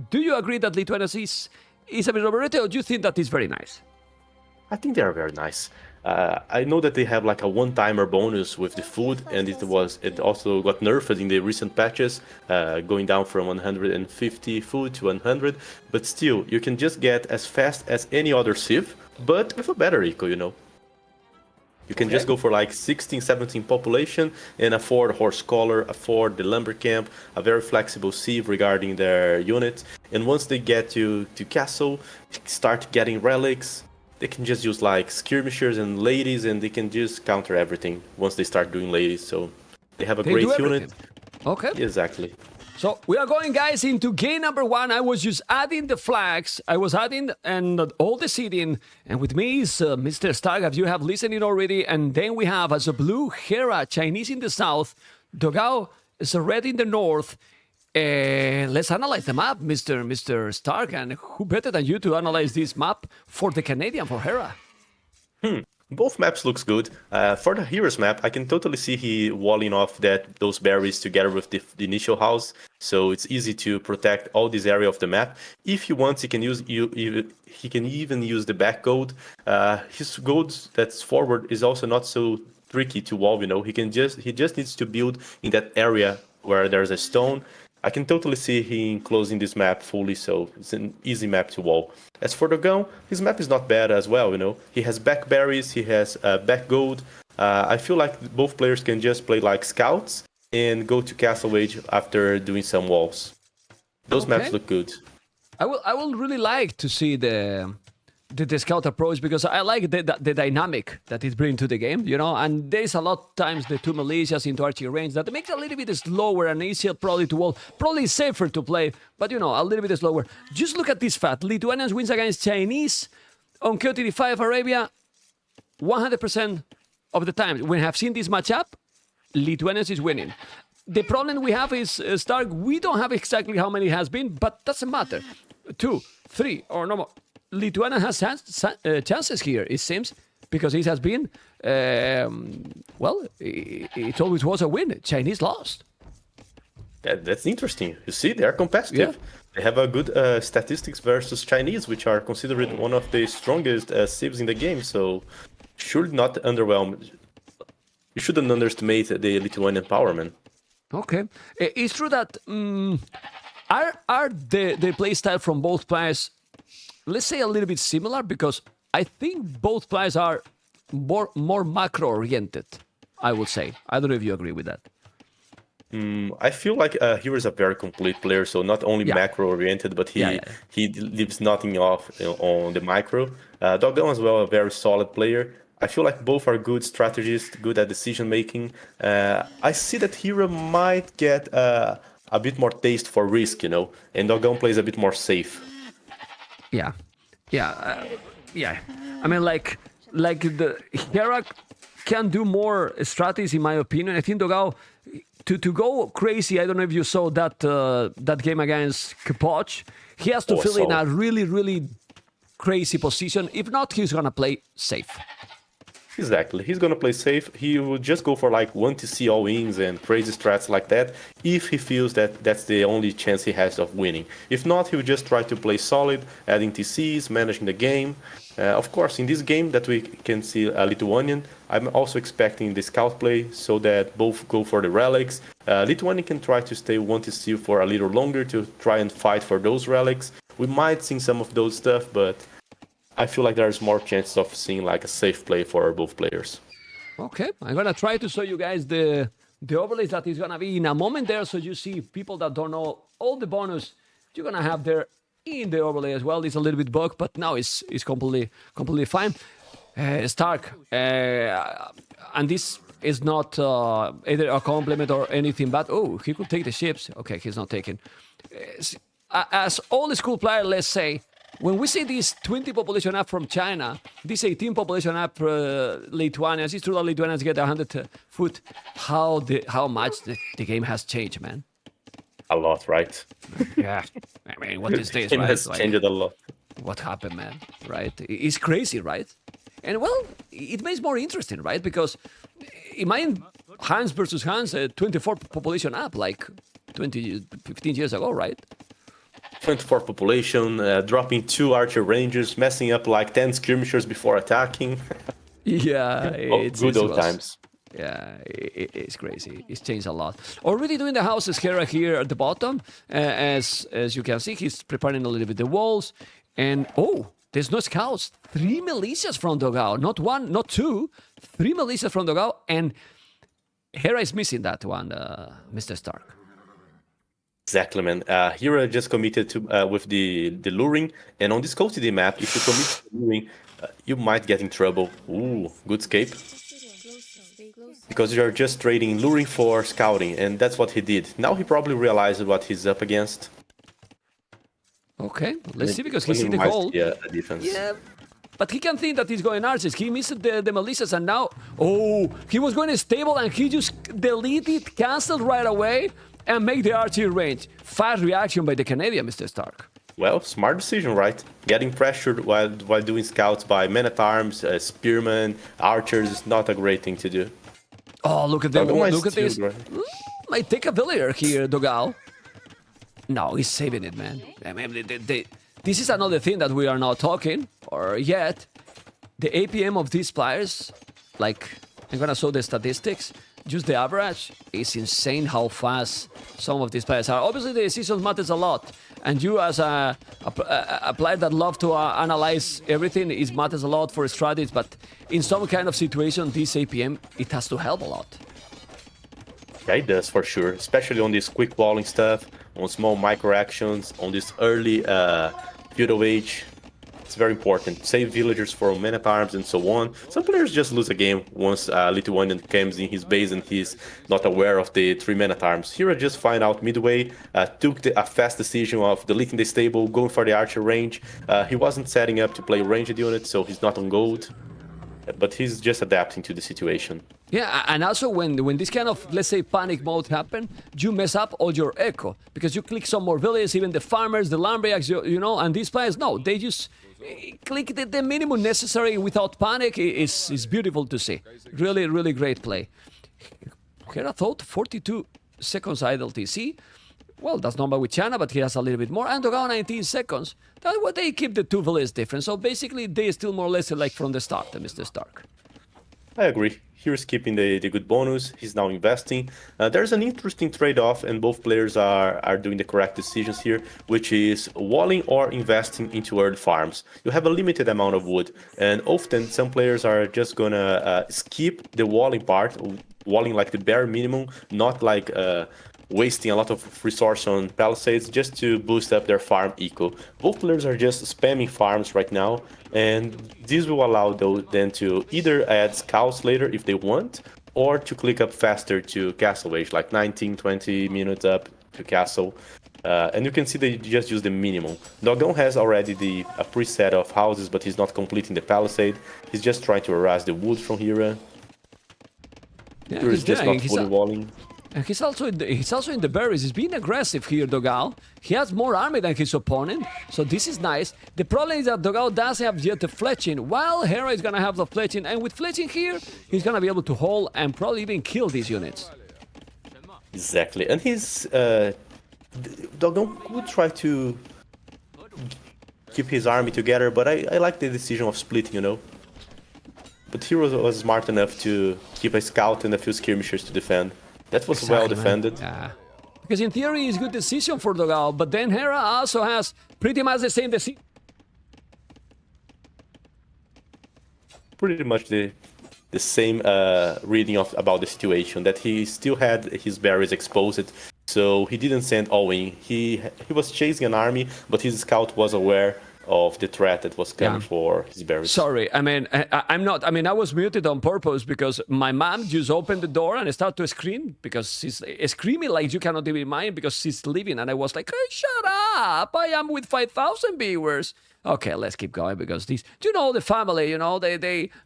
Do you agree that Lithuania is a bit overrated, or do you think that is very nice? I think they are very nice. I know that they have like a one-timer bonus with the food, and it also got nerfed in the recent patches, going down from 150 food to 100. But still, you can just get as fast as any other Civ, but with a better eco, you know. You can just go for like 16, 17 population and afford horse collar, afford the lumber camp, a very flexible sieve regarding their units. And once they get to castle, start getting relics, they can just use like skirmishers and ladies, and they can just counter everything once they start doing ladies. So they have a great unit. Okay. Exactly. So we are going, guys, into game number 1. I was just adding the flags. I was adding and all the seeding. And with me is Mr. Stark, as you have listened already. And then we have as a blue Hera, Chinese in the south. Dogao is a red in the north. Let's analyze the map, Mr. Stark. And who better than you to analyze this map for the Canadian, for Hera? Both maps looks good. For the Heroes map, I can totally see he walling off those berries together with the initial house, so it's easy to protect all this area of the map. If he wants, he can even use the back gold. His gold that's forward is also not so tricky to wall. You know, he just needs to build in that area where there's a stone. I can totally see him closing this map fully, so it's an easy map to wall. As for the gun, his map is not bad as well, you know. He has back berries, he has back gold. I feel like both players can just play like scouts and go to Castle Age after doing some walls. Those maps look good. I will really like to see the scout approach, because I like the dynamic that it brings to the game, you know, and there's a lot of times the two militias into archery range that makes it a little bit slower and easier probably to wall, probably safer to play, but you know, a little bit slower. Just look at this fact: Lithuanians wins against Chinese on KOTD5 Arabia 100% of the time. We have seen this matchup, Lithuanians is winning. The problem we have is, Stark, we don't have exactly how many has been, but doesn't matter. 2, 3, or no more. Lithuania has chances here, it seems, because it has been, it always was a win. Chinese lost. That's interesting. You see, they're competitive. Yeah. They have a good statistics versus Chinese, which are considered one of the strongest civs in the game, so should not underwhelm. You shouldn't underestimate the Lithuanian power, man. Okay. It's true that are the playstyle from both players, let's say, a little bit similar, because I think both players are more macro-oriented, I would say. I don't know if you agree with that. I feel like Hero is a very complete player, so not only macro-oriented, but he leaves nothing off on the micro. Dogao as well, a very solid player. I feel like both are good strategists, good at decision-making. I see that Hero might get a bit more taste for risk, you know, and Dogao plays a bit more safe. Yeah. I mean, like the Hera can do more strategies, in my opinion. I think Dogao to go crazy. I don't know if you saw that game against Kapoch. He has to fill in a really crazy position. If not, he's gonna play safe. Exactly. He's going to play safe. He will just go for like 1TC all-ins and crazy strats like that if he feels that that's the only chance he has of winning. If not, he will just try to play solid, adding TCs, managing the game. Of course, in this game that we can see Lithuanian, I'm also expecting the scout play so that both go for the relics. Lithuanian can try to stay 1TC for a little longer to try and fight for those relics. We might see some of those stuff, but I feel like there's more chances of seeing like a safe play for both players. Okay, I'm gonna try to show you guys the overlays that is gonna be in a moment there, so you see people that don't know all the bonus you're gonna have there in the overlay as well. It's a little bit bugged, but now it's completely fine. Stark, and this is not either a compliment or anything bad. Oh, he could take the ships. Okay, he's not taking. As old school player, let's say, when we see this 20 population up from China, this 18 population up Lithuanians, it's true that Lithuanians get 100 foot. How much the game has changed, man. A lot, right? Yeah. I mean, what is this, the game right? has changed a lot. What happened, man? Right? It's crazy, right? And well, it makes more interesting, right? Because imagine Hans versus Hans, 24 population up, like 15 years ago, right? 24 population, dropping 2 archer rangers, messing up like 10 skirmishers before attacking. Yeah, Good old times. Yeah, it's crazy. It's changed a lot. Already doing the houses Hera here at the bottom. As you can see, he's preparing a little bit the walls. And, oh, there's no scouts. 3 militias from Dogao. Not 1, not 2. 3 militias from Dogao. And Hera is missing that one, Mr. Stark. Exactly, man. Hera just committed to with the luring. And on this COTD map, if you commit to luring, you might get in trouble. Ooh, good escape. Because you're just trading luring for scouting, and that's what he did. Now he probably realized what he's up against. Okay, let's see, because he's in the goal. Yeah, a defense. Yeah, but he can think that he's going arches. He missed the militias, and now, oh, he was going stable, and he just deleted, canceled right away, and make the archery range. Fast reaction by the Canadian, Mr. Stark. Well, smart decision, right? Getting pressured while doing scouts by men-at-arms, spearmen, archers is not a great thing to do. Oh, look at them. Look at this. Right? Might take a villager here, Dogao. No, he's saving it, man. I mean, this is another thing that we are not talking, or yet. The APM of these players, like, I'm gonna show the statistics. Just the average is insane how fast some of these players are. Obviously, the season matters a lot. And you, as a player that loves to analyze everything, it matters a lot for strategies. But in some kind of situation, this APM, it has to help a lot. Yeah, it does for sure. Especially on this quick walling stuff, on small micro actions, on this early feudal age. It's very important. Save villagers for men-at-arms and so on. Some players just lose a game once Lithuanian comes in his base and he's not aware of the 3 men-at-arms. Hera just find out midway, took a fast decision of deleting the stable, going for the archer range. He wasn't setting up to play ranged units, so he's not on gold. But he's just adapting to the situation. Yeah, and also when this kind of, let's say, panic mode happen, you mess up all your echo. Because you click some more villages, even the farmers, the lumberjacks, you know, and these players, no, they just click the minimum necessary without panic. Is beautiful to see. Really, really great play. Hera thought 42 seconds idle TC. Well, that's not bad with China, but he has a little bit more. And Dogao 19 seconds. That's what they keep the 2 villages different. So basically, they still more or less like from the start, Mr. Stark. I agree. Here's keeping the good bonus. He's now investing. There's an interesting trade-off, and both players are doing the correct decisions here, which is walling or investing into early farms. You have a limited amount of wood, and often some players are just gonna skip the walling part, walling like the bare minimum, not like wasting a lot of resource on palisades just to boost up their farm eco. Both players are just spamming farms right now, and this will allow them to either add scouts later if they want, or to click up faster to castle age, like 19-20 minutes up to castle. And you can see they just use the minimum. Dogao has already a preset of houses, but he's not completing the palisade. He's just trying to harass the wood from Hera. Yeah, He's just not fully walling. And he's also in the berries. He's being aggressive here, Dogao. He has more army than his opponent, so this is nice. The problem is that Dogao doesn't have yet the fletching, while Hera is gonna have the fletching, and with fletching here, he's gonna be able to hold and probably even kill these units. Exactly, and he's Dogao would try to keep his army together, but I like the decision of splitting, you know. But Hero was smart enough to keep a scout and a few skirmishers to defend. That was exactly, well defended. Yeah. Because in theory, it's a good decision for Dogao, but then Hera also has pretty much the same decision. Pretty much the same reading about the situation, that he still had his berries exposed, so he didn't send all in. He was chasing an army, but his scout was aware of the threat that was coming for his berries. Sorry, I mean, I'm not. I mean, I was muted on purpose because my mom just opened the door and started to scream because she's screaming like you cannot even mind because she's leaving, and I was like, hey, shut up! I am with 5,000 viewers. Okay, let's keep going because these, you know, the family, you know,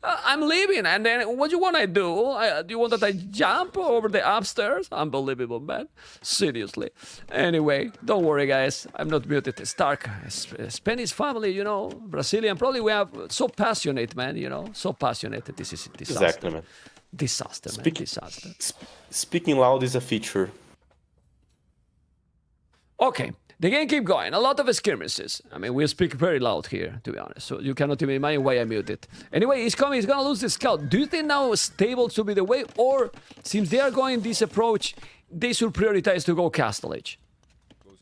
I'm leaving, and then what do you want I do? Do you want that I jump over the upstairs? Unbelievable, man. Seriously. Anyway, don't worry, guys. I'm not muted. Stark, Spanish family, you know, Brazilian. Probably we have so passionate, man. You know, so passionate. This is disaster. Exactly, man. Disaster, man. Disaster. Speaking loud is a feature. Okay. The game keep going. A lot of skirmishes. I mean, we speak very loud here, to be honest. So you cannot even imagine why I muted. Anyway, he's coming. He's gonna lose the scout. Do you think now stable should be the way, or since they are going this approach, they should prioritize to go Castle Age?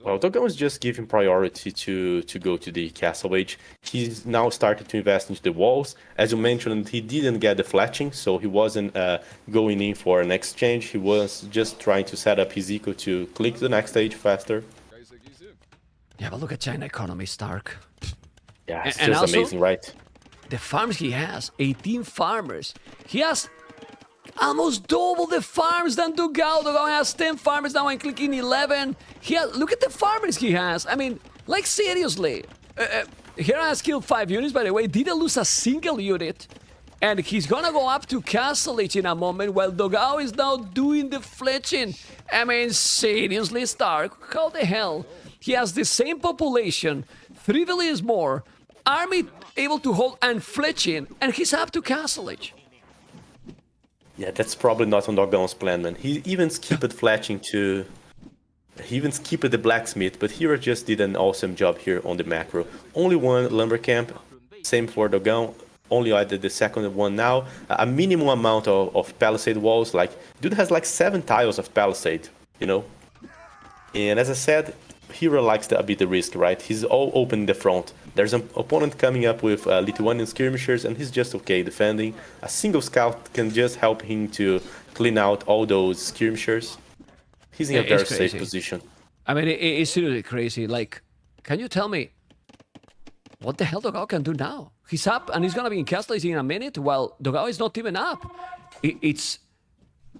Well, Dogao is just giving priority to go to the Castle Age. He's now started to invest into the walls. As you mentioned, he didn't get the fletching, so he wasn't going in for an exchange. He was just trying to set up his eco to click the next stage faster. Yeah, but look at China economy, Stark. Yeah, it's And just also, amazing, right? the farms he has, 18 farmers. He has almost double the farms than Dogao. Dogao has 10 farmers now and clicking 11. Look at the farmers he has. I mean, like seriously. Hera has killed 5 units, by the way. Didn't lose a single unit. And he's gonna go up to Castle Age in a moment while Dogao is now doing the fletching. I mean, seriously, Stark, how the hell? He has the same population, 3 villages more, army able to hold and fletching, and he's up to Castle Age. Yeah, that's probably not on Dogao's plan, man. He even skipped fletching to... He even skipped the blacksmith, but Hera just did an awesome job here on the macro. Only one lumber camp, same for Dogao. Only added the second one now. A minimum amount of palisade walls. Like, dude has like 7 tiles of palisade, you know? And as I said, Hera likes a bit the risk, right? He's all open in the front. There's an opponent coming up with Lithuanian skirmishers, and he's just okay defending. A single scout can just help him to clean out all those skirmishers. He's in a very safe position. I mean, it's seriously crazy. Like, can you tell me what the hell Dogao can do now? He's up and he's gonna be in Castle Age in a minute while Dogao is not even up.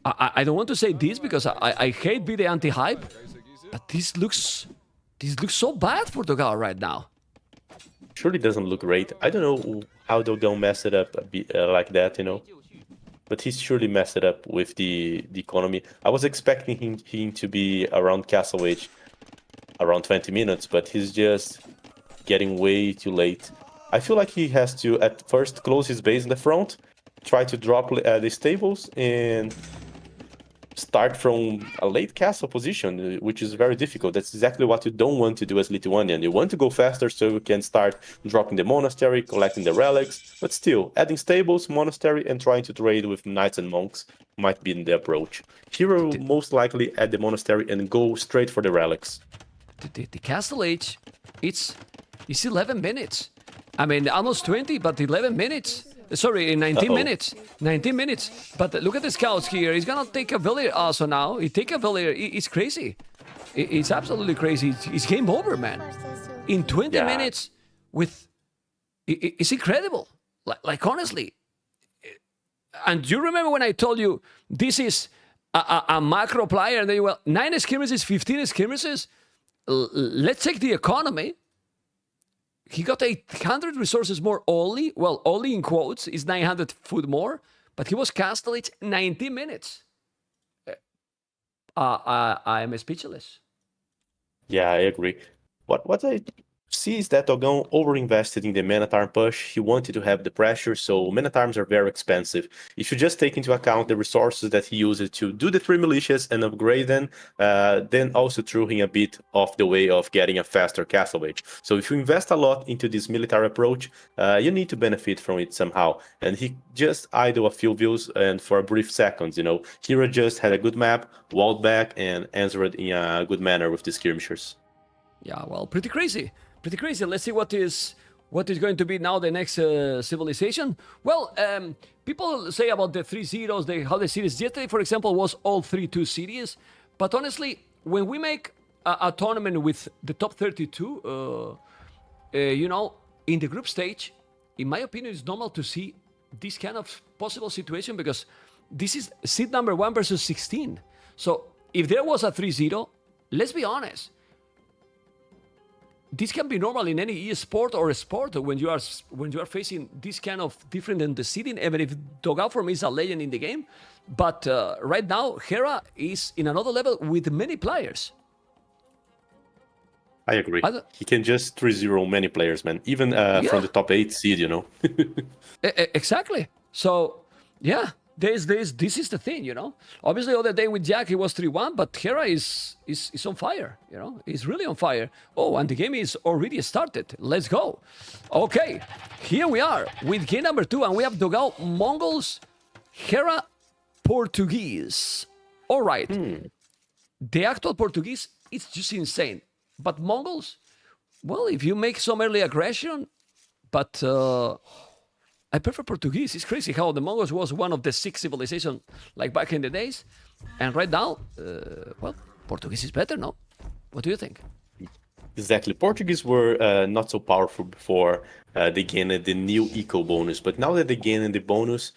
I don't want to say this because I hate be the anti-hype, but this looks so bad for Dogao right now. Surely doesn't look great. I don't know how Dogao messed it up a bit, like that, you know. But he's surely messed it up with the economy. I was expecting him to be around Castle Age around 20 minutes, but he's just getting way too late. I feel like he has to at first close his base in the front, try to drop the stables, and start from a late castle position, which is very difficult. That's exactly what you don't want to do as Lithuanian. You want to go faster so you can start dropping the monastery, collecting the relics, but still, adding stables, monastery, and trying to trade with knights and monks might be the approach. Hero will most likely add the monastery and go straight for the relics. The Castle Age, it's 11 minutes. I mean, almost 20, but 11 minutes. Sorry, 19 minutes. 19 minutes. But look at the scouts here. He's gonna take a village also now. He take a village. It's crazy. It's absolutely crazy. It's game over, man. In 20 minutes with... It's incredible. Like honestly. And you remember when I told you this is a macro player and then, well, 9 skirmishes, 15 skirmishes. Let's take the economy. He got 800 resources more only. Well, only in quotes is 900 food more, but he was Castle Age 90 minutes. I am speechless. Yeah, I agree. What I see is that Dogao overinvested in the Man-at-Arm push. He wanted to have the pressure, so Man-at-Arms are very expensive. You should just take into account the resources that he used to do the 3 militias and upgrade them, then also threw him a bit off the way of getting a faster Castle Age. So if you invest a lot into this military approach, you need to benefit from it somehow. And he just idle a few views and for a brief seconds, you know. Hera just had a good map, walled back, and answered in a good manner with the skirmishers. Yeah, well, pretty crazy. Pretty crazy. Let's see what is going to be now the next civilization. Well, people say about the 3-0s, how the series yesterday, for example, was all 3-2 series. But honestly, when we make a tournament with the top 32, you know, in the group stage, in my opinion, it's normal to see this kind of possible situation because this is seed number 1 versus 16. So if there was a 3-0, let's be honest. This can be normal in any e-sport or a sport when you are facing this kind of different in the seeding, even if Dogao for me is a legend in the game. But right now, Hera is in another level with many players. I agree. He can just 3-0 many players, man. Even from the top 8 seed, you know. Exactly. So, yeah, this is the thing, you know. Obviously, the other day with Jack, he was 3-1, but Hera is on fire, you know. He's really on fire. Oh, and the game is already started. Let's go. Okay, here we are with game number 2, and we have Dogao, Mongols, Hera, Portuguese. All right. The actual Portuguese, it's just insane. But Mongols, well, if you make some early aggression, but I prefer Portuguese. It's crazy how the Mongols was one of the 6 civilizations like back in the days. And right now, well, Portuguese is better, no? What do you think? Exactly. Portuguese were not so powerful before they gained the new eco bonus, but now that they gained the bonus,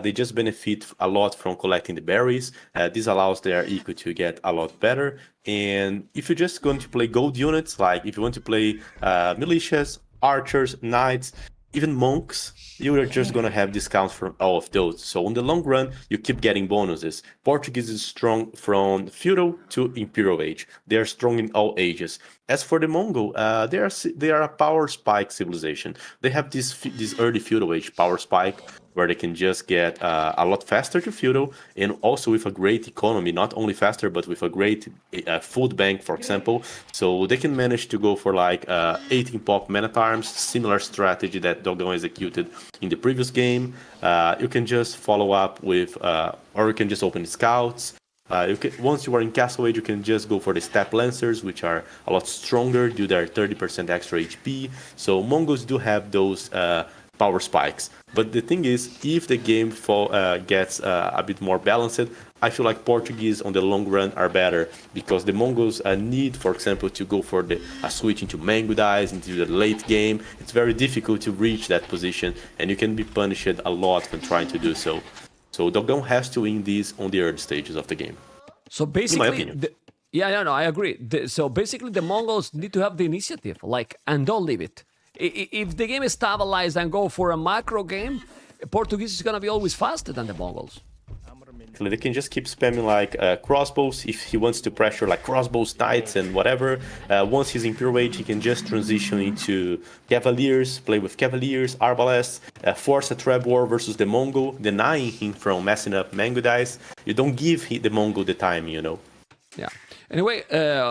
they just benefit a lot from collecting the berries. This allows their eco to get a lot better. And if you're just going to play gold units, like if you want to play militias, archers, knights, even monks, you are just going to have discounts from all of those. So on the long run, you keep getting bonuses. Portuguese is strong from feudal to imperial age. They are strong in all ages. As for the Mongol, they are a power spike civilization. They have this early feudal age power spike where they can just get a lot faster to feudal, and also with a great economy, not only faster, but with a great food bank, for example. So they can manage to go for like 18 pop men at arms, similar strategy that Dogao executed in the previous game. You can just follow up with, or you can just open scouts. Once you are in Castle Age, you can just go for the Steppe Lancers, which are a lot stronger, do their 30% extra HP. So Mongols do have those power spikes. But the thing is, if the game gets a bit more balanced, I feel like Portuguese on the long run are better, because the Mongols need, for example, to go for a switch into Mango Dice, into the late game. It's very difficult to reach that position, and you can be punished a lot when trying to do so. So Dogao has to win these on the early stages of the game. So basically, I agree. So basically, the Mongols need to have the initiative, and don't leave it. If the game is stabilized and go for a macro game, Portuguese is gonna be always faster than the Mongols. They can just keep spamming crossbows if he wants to pressure crossbows, knights, and whatever. Once he's in pure age, he can just transition into cavaliers, play with cavaliers, arbalests, force a trap war versus the Mongol, denying him from messing up Mango Dice. You don't give the Mongol the time, you know. Yeah. Anyway,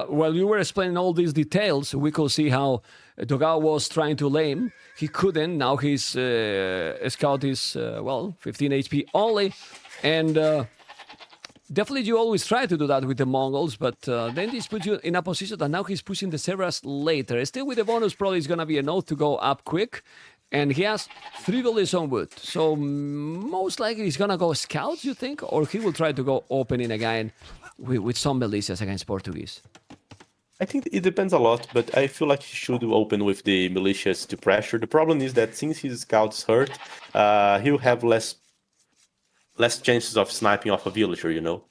while you were explaining all these details, we could see how Dogao was trying to lame. He couldn't. Now his scout is, 15 HP only. And definitely you always try to do that with the Mongols, but then this puts you in a position that now he's pushing the Severas later. Still with the bonus, probably is going to be enough to go up quick. And he has 3 villages on wood. So most likely he's going to go scouts, you think? Or he will try to go opening again with some militias against Portuguese? I think it depends a lot, but I feel like he should open with the militias to pressure. The problem is that since his scout's hurt, he'll have less chances of sniping off a villager, you know.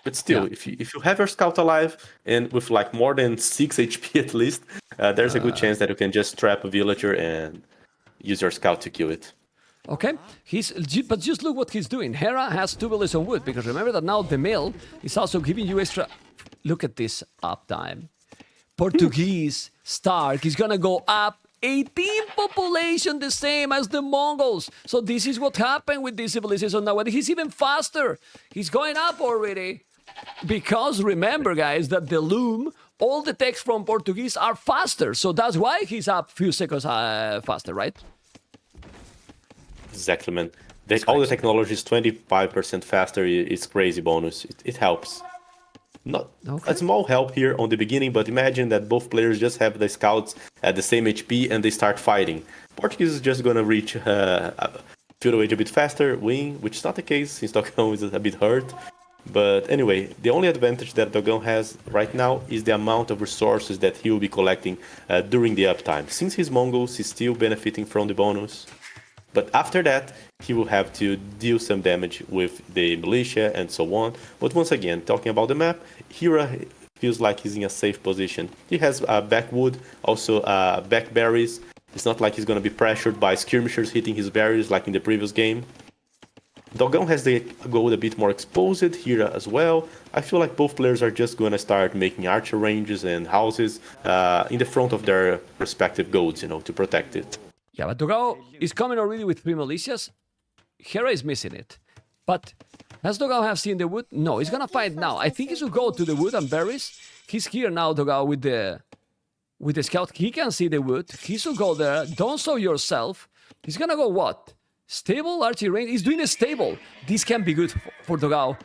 But still, if you have your scout alive and with more than 6 HP at least, there's a good chance that you can just trap a villager and use your scout to kill it. Okay, but just look what he's doing. Hera has 2 villages on wood, because remember that now the mill is also giving you extra. Look at this uptime. Portuguese Stark is gonna go up 18 population, the same as the Mongols. So this is what happened with this civilization now. He's even faster. He's going up already. Because remember, guys, that the loom, all the text from Portuguese are faster. So that's why he's up a few seconds faster, right? Exactly, man. All the technology is 25% faster. It's crazy bonus. It helps. Not a small help here on the beginning, but imagine that both players just have the scouts at the same HP and they start fighting. Portuguese is just gonna reach feudal age a bit faster, win, which is not the case since Dogao is a bit hurt. But anyway, the only advantage that Dogao has right now is the amount of resources that he will be collecting during the uptime. Since he's Mongols, he's still benefiting from the bonus. But after that, he will have to deal some damage with the militia and so on. But once again, talking about the map, Hera feels like he's in a safe position. He has backwood, also back berries. It's not like he's going to be pressured by skirmishers hitting his berries like in the previous game. Dogao has the gold a bit more exposed, Hera as well. I feel like both players are just going to start making archer ranges and houses in the front of their respective golds, to protect it. Yeah, but Dogao is coming already with 3 militias. Hera is missing it. But has Dogao have seen the wood? No, he's gonna find now. I think he should go to the wood and berries. He's here now, Dogao, with the scout. He can see the wood. He should go there. Don't show yourself. He's gonna go what? Stable, archery range. He's doing a stable. This can be good for Dogao.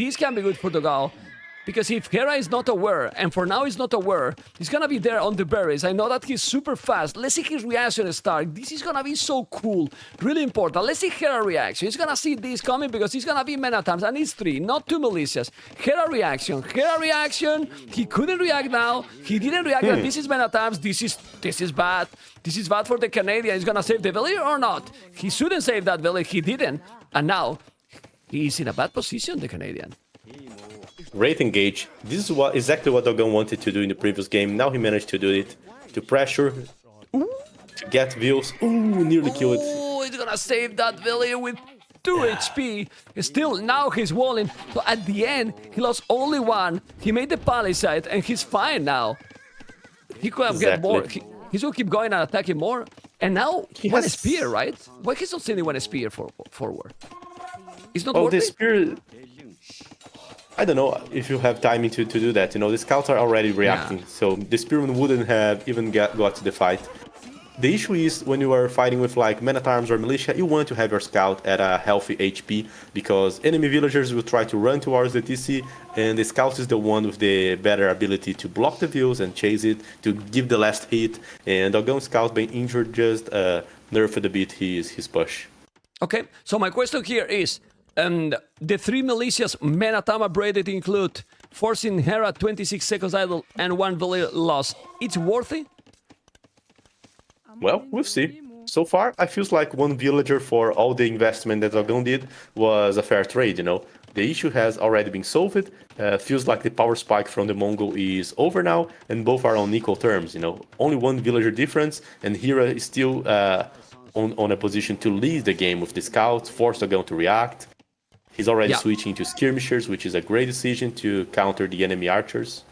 This can be good for Dogao. Because if Hera is not aware, and for now he's not aware, he's gonna be there on the berries. I know that he's super fast. Let's see his reaction start. This is gonna be so cool. Really important. Let's see Hera reaction. He's gonna see this coming because he's gonna be many times. And it's 3, not 2 militias. Hera reaction. Hera reaction. He couldn't react now. He didn't react. This is many times. This is bad. This is bad for the Canadian. He's gonna save the village or not? He shouldn't save that village. He didn't. And now he's in a bad position, the Canadian. Great engage. This is exactly what Dogao wanted to do in the previous game. Now he managed to do it. To pressure, to get views. Ooh, nearly killed. Oh, he's gonna save that village with 2 HP. Still, now he's walling. So at the end, he lost only 1. He made the palisade, and he's fine now. He could have get more. He should keep going and attacking more. And now, he has a spear, right? Why he's not sending one spear forward? It's not worth the it? spear... I don't know if you have timing to do that. You know, the scouts are already reacting, so the spearman wouldn't have even got to the fight. The issue is when you are fighting with like men-at-arms or militia, you want to have your scout at a healthy HP because enemy villagers will try to run towards the TC, and the scout is the one with the better ability to block the views and chase it, to give the last hit. And Dogao scout being injured just nerfed a bit his push. Okay, so my question here is, the 3 militias men-at-arm upgraded include forcing Hera 26 seconds idle and 1 village loss. It's worthy? Well, we'll see. So far, I feels like 1 villager for all the investment that Dogao did was a fair trade, you know. The issue has already been solved. Feels like the power spike from the Mongol is over now, and both are on equal terms, you know. Only 1 villager difference, and Hera is still on a position to lead the game with the scouts, force Dogao to react. He's already switching to skirmishers, which is a great decision to counter the enemy archers.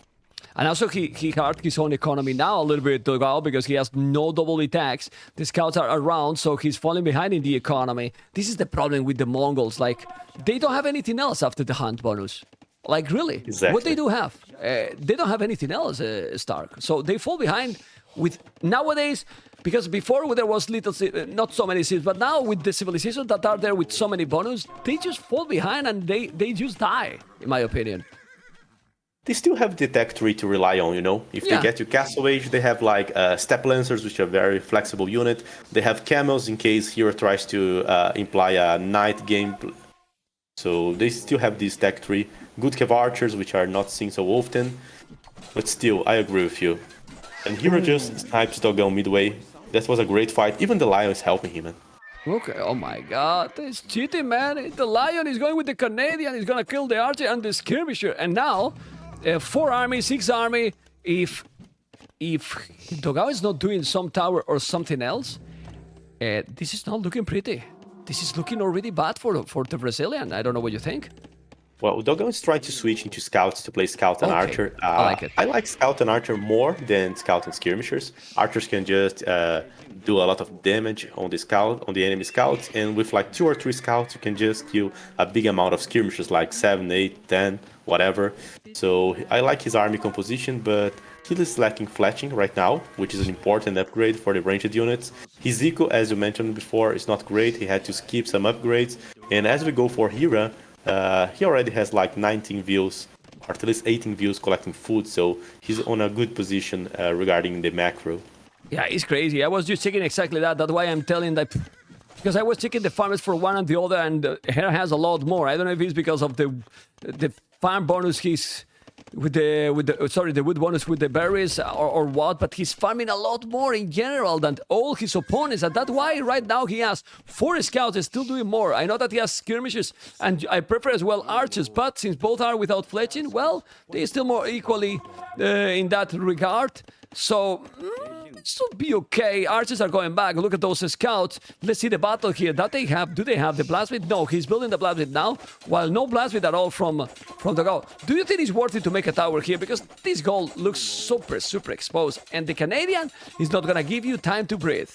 And also he hurt his own economy now a little bit, Dogao, because he has no double attacks. The scouts are around, so he's falling behind in the economy. This is the problem with the Mongols. Like, they don't have anything else after the hunt bonus. Like, really? Exactly. What they do have? They don't have anything else, Stark. So they fall behind with nowadays, because before there was not so many cities, but now with the civilizations that are there with so many bonus, they just fall behind and they just die, in my opinion. They still have the tech tree to rely on, you know. If they get to Castle Age, they have like step lancers, which are a very flexible unit. They have camels in case Hero tries to imply a night game. So they still have this tech tree. Good cav archers, which are not seen so often. But still, I agree with you. And Hero just snipes Dogao midway. That was a great fight. Even the lion is helping him, man. Okay, oh my god, it's cheating, man. The lion is going with the Canadian, he's gonna kill the archer and the skirmisher. And now, 4 army, 6 army. If Dogao is not doing some tower or something else, this is not looking pretty. This is looking already bad for the Brazilian. I don't know what you think. Well, Dogao is trying to switch into scouts to play scout and archer. I like it. I like scout and archer more than scout and skirmishers. Archers can just do a lot of damage on the enemy scouts, and with like 2 or 3 scouts, you can just kill a big amount of skirmishers, like 7, 8, 10, whatever. So I like his army composition, but he is lacking fletching right now, which is an important upgrade for the ranged units. His eco, as you mentioned before, is not great. He had to skip some upgrades, and as we go for Hera, he already has like 19 views, or at least 18 views collecting food, so he's on a good position regarding the macro. Yeah, it's crazy. I was just checking exactly that. That's why I'm telling that. Because I was checking the farmers for one and the other, and Hera has a lot more. I don't know if it's because of the farm bonus he's with the wood bonus with the berries or what, but he's farming a lot more in general than all his opponents, and that's why right now he has 4 scouts and still doing more. I know that he has skirmishes, and I prefer as well archers, but since both are without fletching, well, they're still more equally in that regard. So it should be okay. Archers are going back. Look at those scouts. Let's see the battle here that they have. Do they have the blastbeat? No, he's building the blastbeat now, while no blastbeat at all from the goal. Do you think it's worth it to make a tower here? Because this goal looks super exposed, and the Canadian is not gonna give you time to breathe.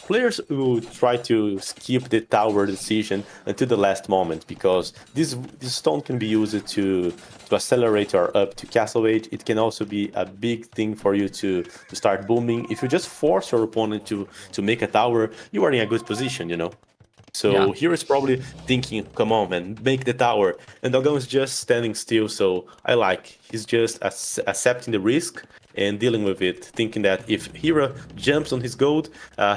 players will try to skip the tower decision until the last moment because this stone can be used to accelerate or up to castle age. It can also be a big thing for you to start booming. If you just force your opponent to make a tower, you are in a good position, you know. So Yeah. here is probably thinking, come on, man, make the tower. And Dogao is just standing still. So I like he's just accepting the risk and dealing with it, thinking that if Hera jumps on his gold,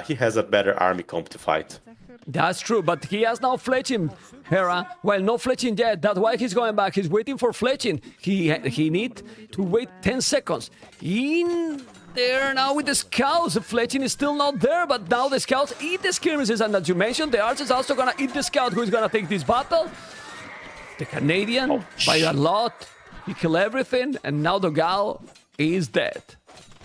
he has a better army comp to fight. That's true, but he has now fletching, Hera. Well, no fletching yet. That's why he's going back. He's waiting for fletching. He need to wait 10 seconds. In there now with the scouts. The fletching is still not there, but now the scouts eat the skirmishes. And as you mentioned, the archers also gonna eat the scout who is gonna take this battle. The Canadian, by a lot, he kill everything, and now Dogao is dead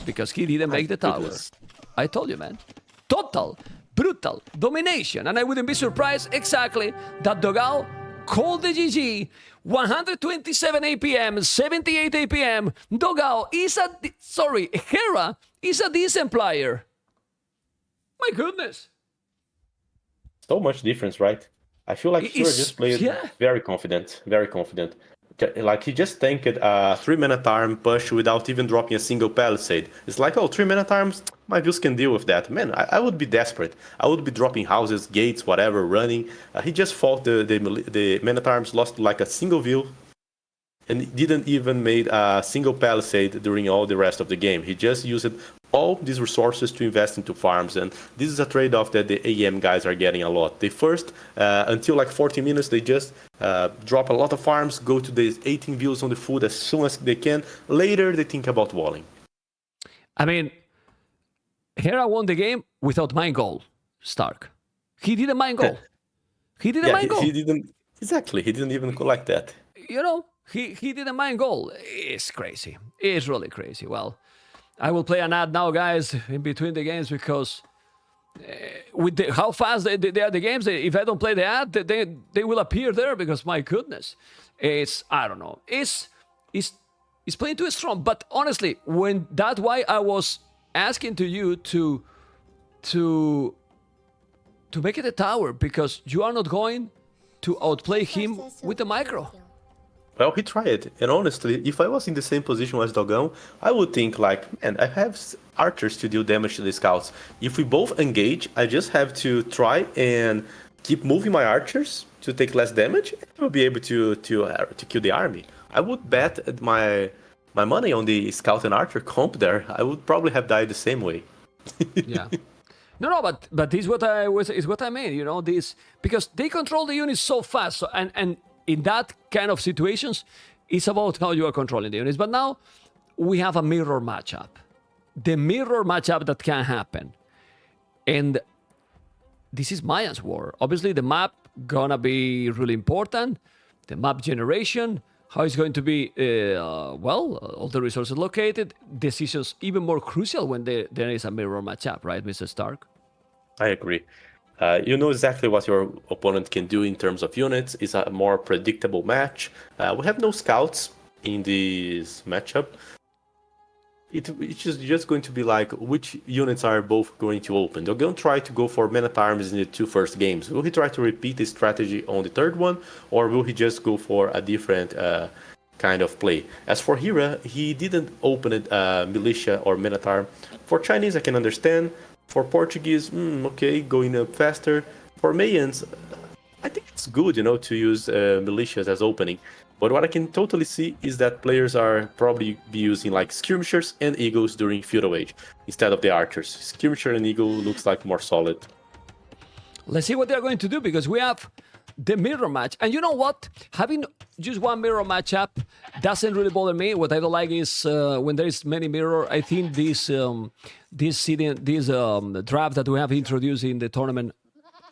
because he didn't make the tower. goodness. I told you, man. Total, brutal domination, and I wouldn't be surprised exactly that Dogao called the GG. 127 APM, 78 APM. Dogao is Hera is a decent player. My goodness. So much difference, right? I feel like Hera just played yeah. very confident, very confident. Like he just tanked a 3-minute arm push without even dropping a single palisade. It's like, oh, 3-minute arms, my views can deal with that. Man, I would be desperate. I would be dropping houses, gates, whatever, running. He just fought the minute arms, lost like a single view, and didn't even made a single palisade during all the rest of the game. He just used all these resources to invest into farms, and this is a trade-off that the AM guys are getting a lot. They first, until like 40 minutes, they just drop a lot of farms, go to the 18 views on the food as soon as they can. Later, they think about walling. I mean, Hera won the game without mind goal, Stark. He didn't mind goal. He didn't mind goal. He didn't even collect that. You know, he didn't mind goal. It's crazy. It's really crazy. Well, I will play an ad now, guys, in between the games because with how fast they are the games, if I don't play the ad, they will appear there because my goodness, I don't know. It's playing too strong. But honestly, that's why I was asking to you to make it a tower because you are not going to outplay him with the micro. Well, he tried, and honestly, if I was in the same position as Dogão, I would think like, man, I have archers to deal damage to the scouts. If we both engage, I just have to try and keep moving my archers to take less damage, and we'll be able to kill the army. I would bet my money on the scout and archer comp there. I would probably have died the same way. Yeah. No, but this is what I mean. You know, this because they control the units so fast, and in that kind of situations, it's about how you are controlling the units. But now we have a mirror matchup. The mirror matchup that can happen. And this is Mayan's war. Obviously, the map gonna be really important. The map generation, how it's going to be, all the resources located. Decisions even more crucial when there is a mirror matchup, right, Mr. Stark? I agree. You know exactly what your opponent can do in terms of units. It's a more predictable match. We have no scouts in this matchup. It's just going to be like which units are both going to open. They're going to try to go for men-at-arms in the two first games. Will he try to repeat the strategy on the third one, or will he just go for a different kind of play? As for Hera, he didn't open it militia or men-at-arm. For Chinese, I can understand. For Portuguese, okay, going up faster. For Mayans, I think it's good, to use militias as opening. But what I can totally see is that players are probably be using like skirmishers and eagles during feudal age instead of the archers. Skirmisher and eagle looks like more solid. Let's see what they're going to do because we have the mirror match. And you know what? Having just one mirror matchup doesn't really bother me. What I don't like is when there is many mirror. I think this draft that we have introduced in the tournament.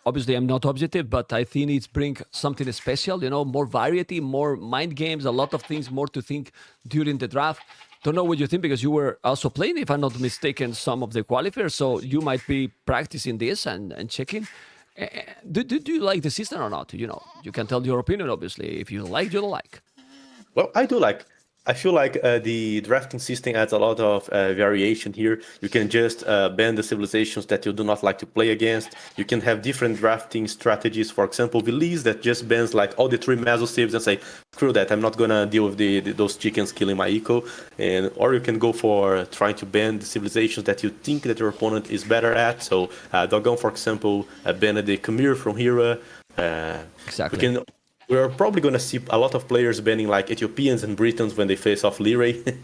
Obviously, I'm not objective, but I think it's bring something special. More variety, more mind games, a lot of things more to think during the draft. Don't know what you think because you were also playing, if I'm not mistaken, some of the qualifiers. So you might be practicing this and checking. Do you like the system or not? You can tell your opinion, obviously. If you like, you don't like. Well, I do like. I feel like the drafting system adds a lot of variation here. You can just ban the civilizations that you do not like to play against. You can have different drafting strategies. For example, Belize that just bans like all the 3 meso civs and say, screw that, I'm not gonna deal with those chickens killing my eco. Or you can go for trying to ban the civilizations that you think that your opponent is better at. So Dogao, for example, banned the Khmer from Hera. Exactly. We're probably going to see a lot of players banning like Ethiopians and Britons when they face off Liray.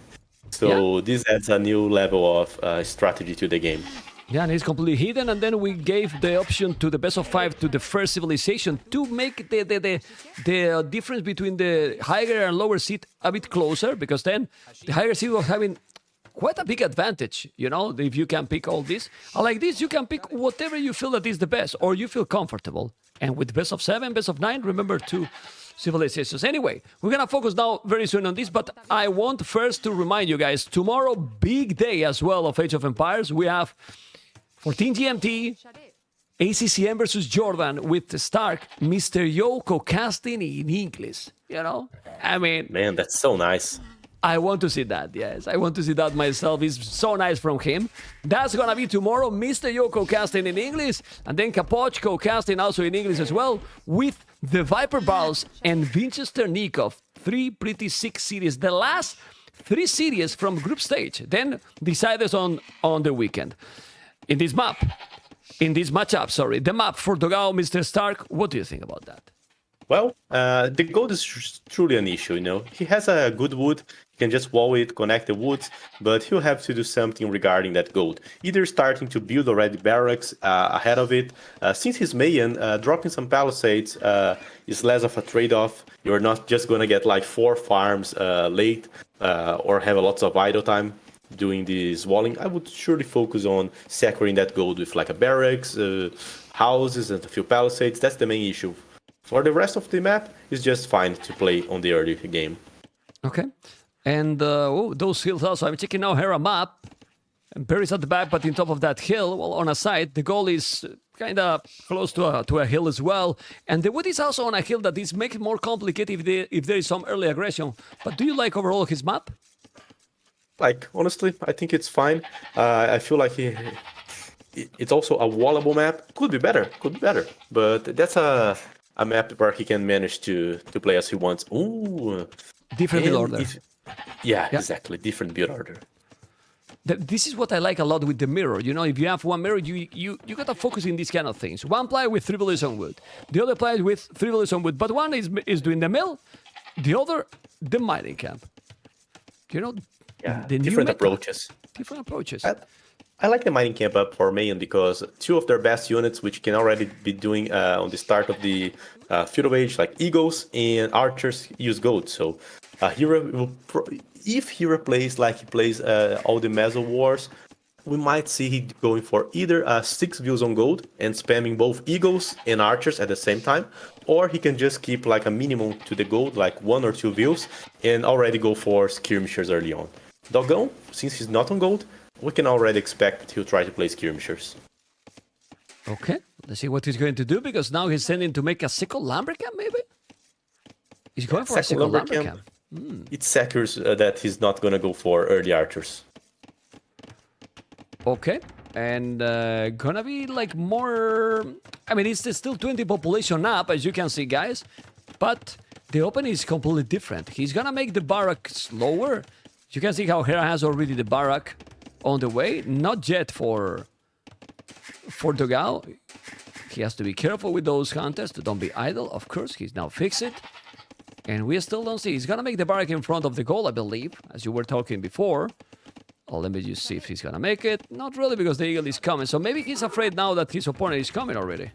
So this adds a new level of strategy to the game. Yeah, and it's completely hidden. And then we gave the option to the best of 5 to the first civilization to make the difference between the higher and lower seed a bit closer, because then the higher seed was having quite a big advantage, you know, if you can pick all this. Like this, you can pick whatever you feel that is the best or you feel comfortable. And with best of 7, best of 9, remember 2 civilizations. Anyway, we're gonna focus now very soon on this, but I want first to remind you guys, tomorrow, big day as well of Age of Empires. We have 14 GMT, ACCM versus Jordan with Stark, Mr. Yoko casting in English, you know? I mean... Man, that's so nice. I want to see that, yes. I want to see that myself. It's so nice from him. That's gonna be tomorrow. Mr. Yoko casting in English, and then Kapochko casting also in English as well, with the Viper Balls and Winchester Nikov. 3 pretty sick series. The last 3 series from group stage. Then decided on the weekend. In this matchup, sorry. The map for Dogao, Mr. Stark. What do you think about that? Well, the gold is truly an issue, you know. He has a good wood, he can just wall it, connect the woods, but he'll have to do something regarding that gold. Either starting to build already barracks ahead of it. Since he's Mayan, dropping some palisades is less of a trade-off. You're not just going to get like 4 farms late or have lots of idle time doing this walling. I would surely focus on securing that gold with like a barracks, houses, and a few palisades. That's the main issue. For the rest of the map, it's just fine to play on the early game. Okay. And those hills also. I'm checking now Hera map. And Perry's at the back, but on top of that hill, well, on a side, the goal is kind of close to a hill as well. And the wood is also on a hill that is making it more complicated if there is some early aggression. But do you like overall his map? Like, honestly, I think it's fine. I feel like it's also a wallable map. Could be better. But that's a map where he can manage to play as he wants. Ooh. Different build order. Yeah, exactly. Different build order. This is what I like a lot with the mirror. You know, if you have one mirror, you gotta focus in these kind of things. One player with 3 villages on wood. The other player with 3 villages on wood. But one is doing the mill, the other, the mining camp. You know, the different approaches. Different approaches. I like the mining camp up for Mayan because 2 of their best units, which can already be doing on the start of the feudal age, like eagles and archers, use gold. So Hera will if Hera plays like he plays all the Meso wars, we might see he going for either 6 views on gold and spamming both eagles and archers at the same time, or he can just keep like a minimum to the gold, like 1 or 2 views, and already go for skirmishers early on. Dogao, since he's not on gold, we can already expect that he'll try to play skirmishers. Okay, let's see what he's going to do, because now he's sending to make a sickle lumber camp, maybe? He's going for a sickle lumber camp. It secures that he's not going to go for early archers. Okay, and gonna be like more... I mean, it's still 20 population up, as you can see, guys, but the opening is completely different. He's gonna make the barrack slower. You can see how Hera has already the barrack on the way, not yet for Dogao. He has to be careful with those contests, don't be idle. Of course, he's now fixed it. And we still don't see. He's gonna make the barrack in front of the goal, I believe, as you were talking before. Oh, let me just see if he's gonna make it. Not really, because the eagle is coming. So maybe he's afraid now that his opponent is coming already.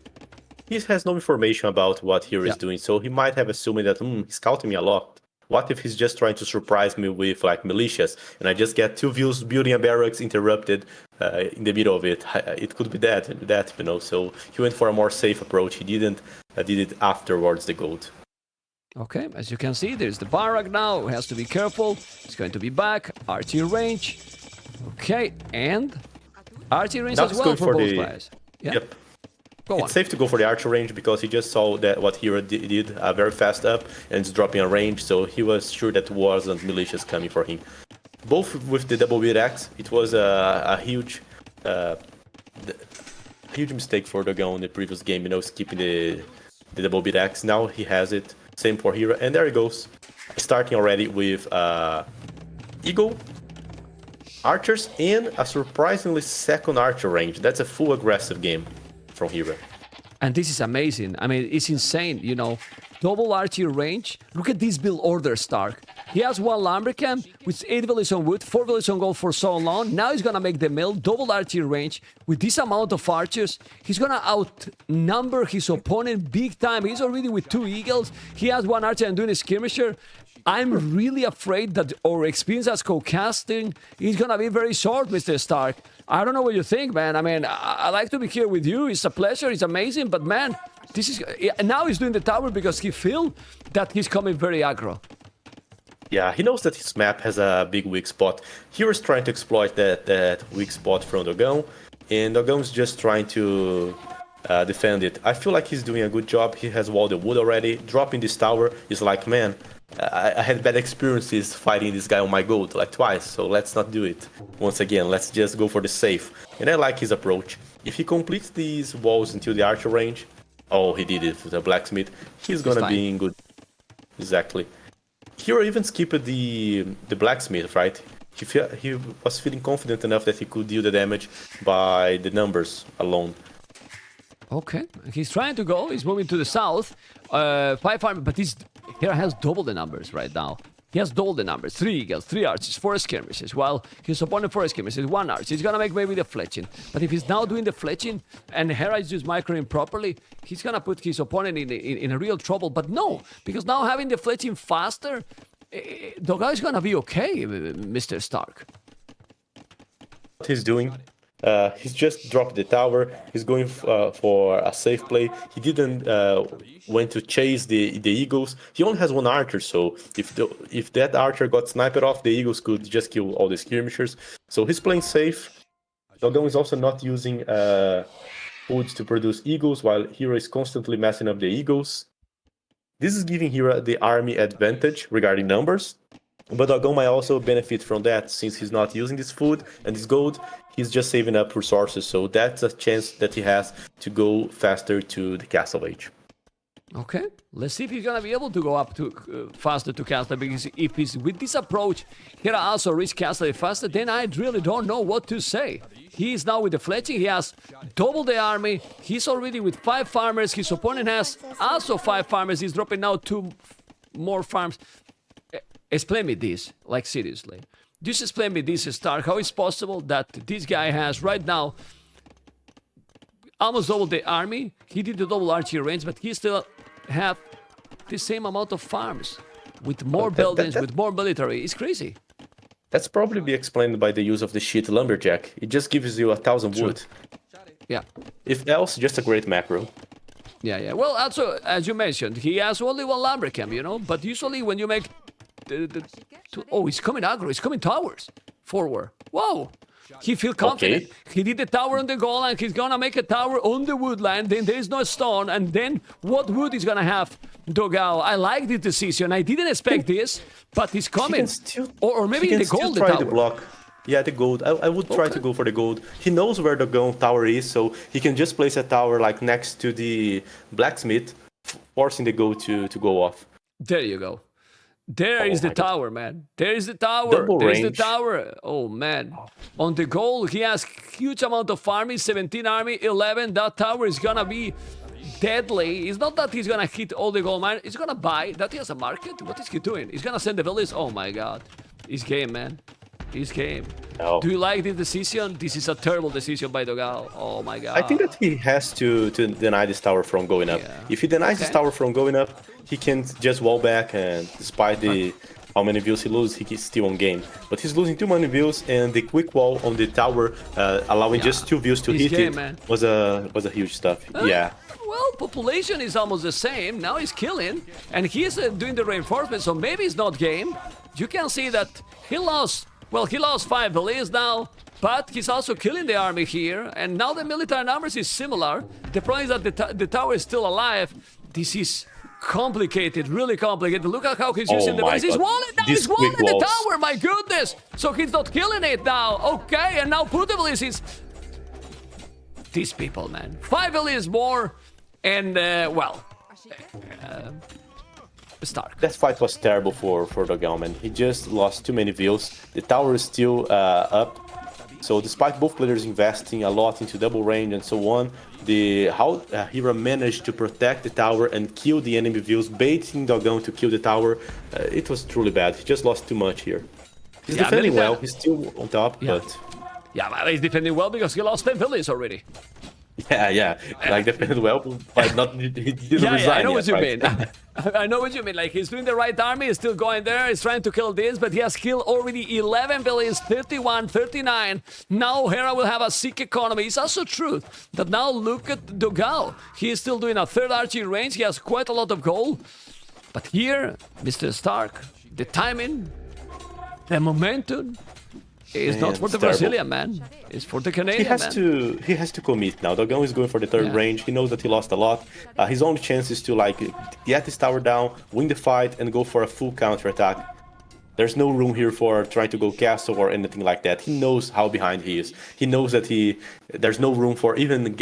He has no information about what Hera is doing, so he might have assumed that, he's scouting me a lot. What if he's just trying to surprise me with like militias, and I just get 2 views building a barracks interrupted in the middle of it? It could be that, you know. So he went for a more safe approach. He did it afterwards the gold. Okay, as you can see, there's the barrack now. He has to be careful. He's going to be back. Archery range. Okay, and archery range as well for both players. Yeah. Yep. Go on. It's safe to go for the archer range because he just saw that what Hera did very fast up and it's dropping a range, so he was sure that wasn't militias coming for him. Both with the double beat axe, it was a huge mistake for Dogao in the previous game, you know, skipping the double beat axe. Now he has it. Same for Hera, and there he goes, starting already with Eagle, archers, and a surprisingly second archer range. That's a full aggressive game from Hera. And this is amazing. I mean, it's insane, you know. Double archer range. Look at this build order, Stark. He has one Lumbercamp with 8 villages on wood, 4 villages on gold for so long. Now he's gonna make the mill, double archer range. With this amount of archers, he's gonna outnumber his opponent big time. He's already with 2 eagles. He has 1 archer and doing a skirmisher. I'm really afraid that our experience as co-casting is gonna be very short, Mr. Stark. I don't know what you think, man. I mean, I like to be here with you. It's a pleasure. It's amazing. But, man, this is... Now he's doing the tower because he feels that he's coming very aggro. Yeah, he knows that his map has a big weak spot. Hero's trying to exploit that weak spot from Dogao, and Dogao's just trying to defend it. I feel like he's doing a good job. He has walled the wood already. Dropping this tower is like, man, I had bad experiences fighting this guy on my gold, like twice, so let's not do it. Once again, let's just go for the safe. And I like his approach. If he completes these walls until the archer range, oh, he did it with the blacksmith, he's gonna be in good... Exactly. Hero even skipped the blacksmith, right? He was feeling confident enough that he could deal the damage by the numbers alone. Okay, he's trying to go. He's moving to the south. 5 farm, but Hera has double the numbers right now. He has double the numbers. 3 eagles, 3 archers, 4 skirmishes. While his opponent 4 skirmishes, 1 archer. He's gonna make maybe the fletching. But if he's now doing the fletching and Hera is just microing properly, he's gonna put his opponent in a real trouble. But no, because now having the fletching faster, Dogao is gonna be okay, Mr. Stark. What he's doing, he's just dropped the tower. He's going for a safe play. He didn't went to chase the eagles. He only has 1 archer, so if that archer got sniped off, the eagles could just kill all the skirmishers. So he's playing safe. Dogao is also not using foods to produce eagles, while Hera is constantly messing up the eagles. This is giving Hera the army advantage regarding numbers. But Dogao might also benefit from that, since he's not using this food and this gold, he's just saving up resources, so that's a chance that he has to go faster to the Castle Age. Okay, let's see if he's gonna be able to go up to faster to Castle, because if he's with this approach, Hera also reach Castle faster, then I really don't know what to say. He is now with the fletching, he has double the army, he's already with 5 farmers, his opponent has also 5 farmers, he's dropping now 2 more farms. Explain me this, like seriously. Just explain me this, Stark. How is possible that this guy has right now almost double the army? He did the double archer range, but he still have the same amount of farms with more buildings, with more military. It's crazy. That's probably be explained by the use of the shit lumberjack. It just gives you 1,000 wood. Yeah. If else, just a great macro. Yeah. Well, also, as you mentioned, he has only 1 Lumbercamp, you know, but usually when you make oh, he's coming aggro. He's coming towers forward. Whoa. He feels confident. Okay. He did the tower on the goal and he's gonna make a tower on the woodland. Then there is no stone. And then what wood is gonna have Dogao? I like this decision. I didn't expect this, but he's coming. Or maybe the gold try tower. The block. Yeah, the gold. I would try to go for the gold. He knows where the gold tower is, so he can just place a tower like next to the blacksmith, forcing the gold to go off. There you go. There is the tower, man. There is the tower. Double There is range. the tower. Oh, man. On the goal, he has huge amount of army, 17 army, 11. That tower is gonna be deadly. It's not that he's gonna hit all the gold mine. He's gonna buy. That he has a market? What is he doing? He's gonna send the village. Oh, my God. He's game, man. He's game. Oh. Do you like this decision? This is a terrible decision by Dogao. Oh, my God. I think that he has to deny this tower from going up. Yeah. If he denies this tower from going up, he can just wall back, and despite how many views he loses, he's still on game. But he's losing too many views, and the quick wall on the tower, allowing just 2 views to hit it, man. was a huge stuff. Yeah. Well, population is almost the same. Now he's killing, and he's doing the reinforcement, so maybe it's not game. You can see that he lost Well, he lost 5 villas now, but he's also killing the army here, and now the military numbers is similar. The problem is that the tower is still alive. This is complicated, really complicated. Look at how he's using the base. He's walling now, he's walling the tower, my goodness! So he's not killing it now. Okay, and now Putable is... These people, man. 5 villas more, and, well... Stark. That fight was terrible for Dogao, man. He just lost too many views. The tower is still up. So despite both players investing a lot into double range and so on, how Hera managed to protect the tower and kill the enemy views, baiting Dogao to kill the tower, it was truly bad. He just lost too much here. He's defending well. He's still on top, but... Yeah, but he's defending well because he lost 10 villas already. Yeah, like defended well, but not he didn't resign. I know what you right? mean. I know what you mean. Like, he's doing the right army, he's still going there, he's trying to kill this, but he has killed already 11 villas, 31, 39. Now Hera will have a sick economy. It's also true that now look at Dogao. He is still doing a 3rd archery range, he has quite a lot of gold. But here, Mr. Stark, the timing, the momentum, it's not for the Brazilian man. It's for the Canadian man. He has to commit now. Dogao is going for the 3rd range. He knows that he lost a lot. His only chance is to like get this tower down, win the fight, and go for a full counter attack. There's no room here for trying to go castle or anything like that. He knows how behind he is. He knows that there's no room for even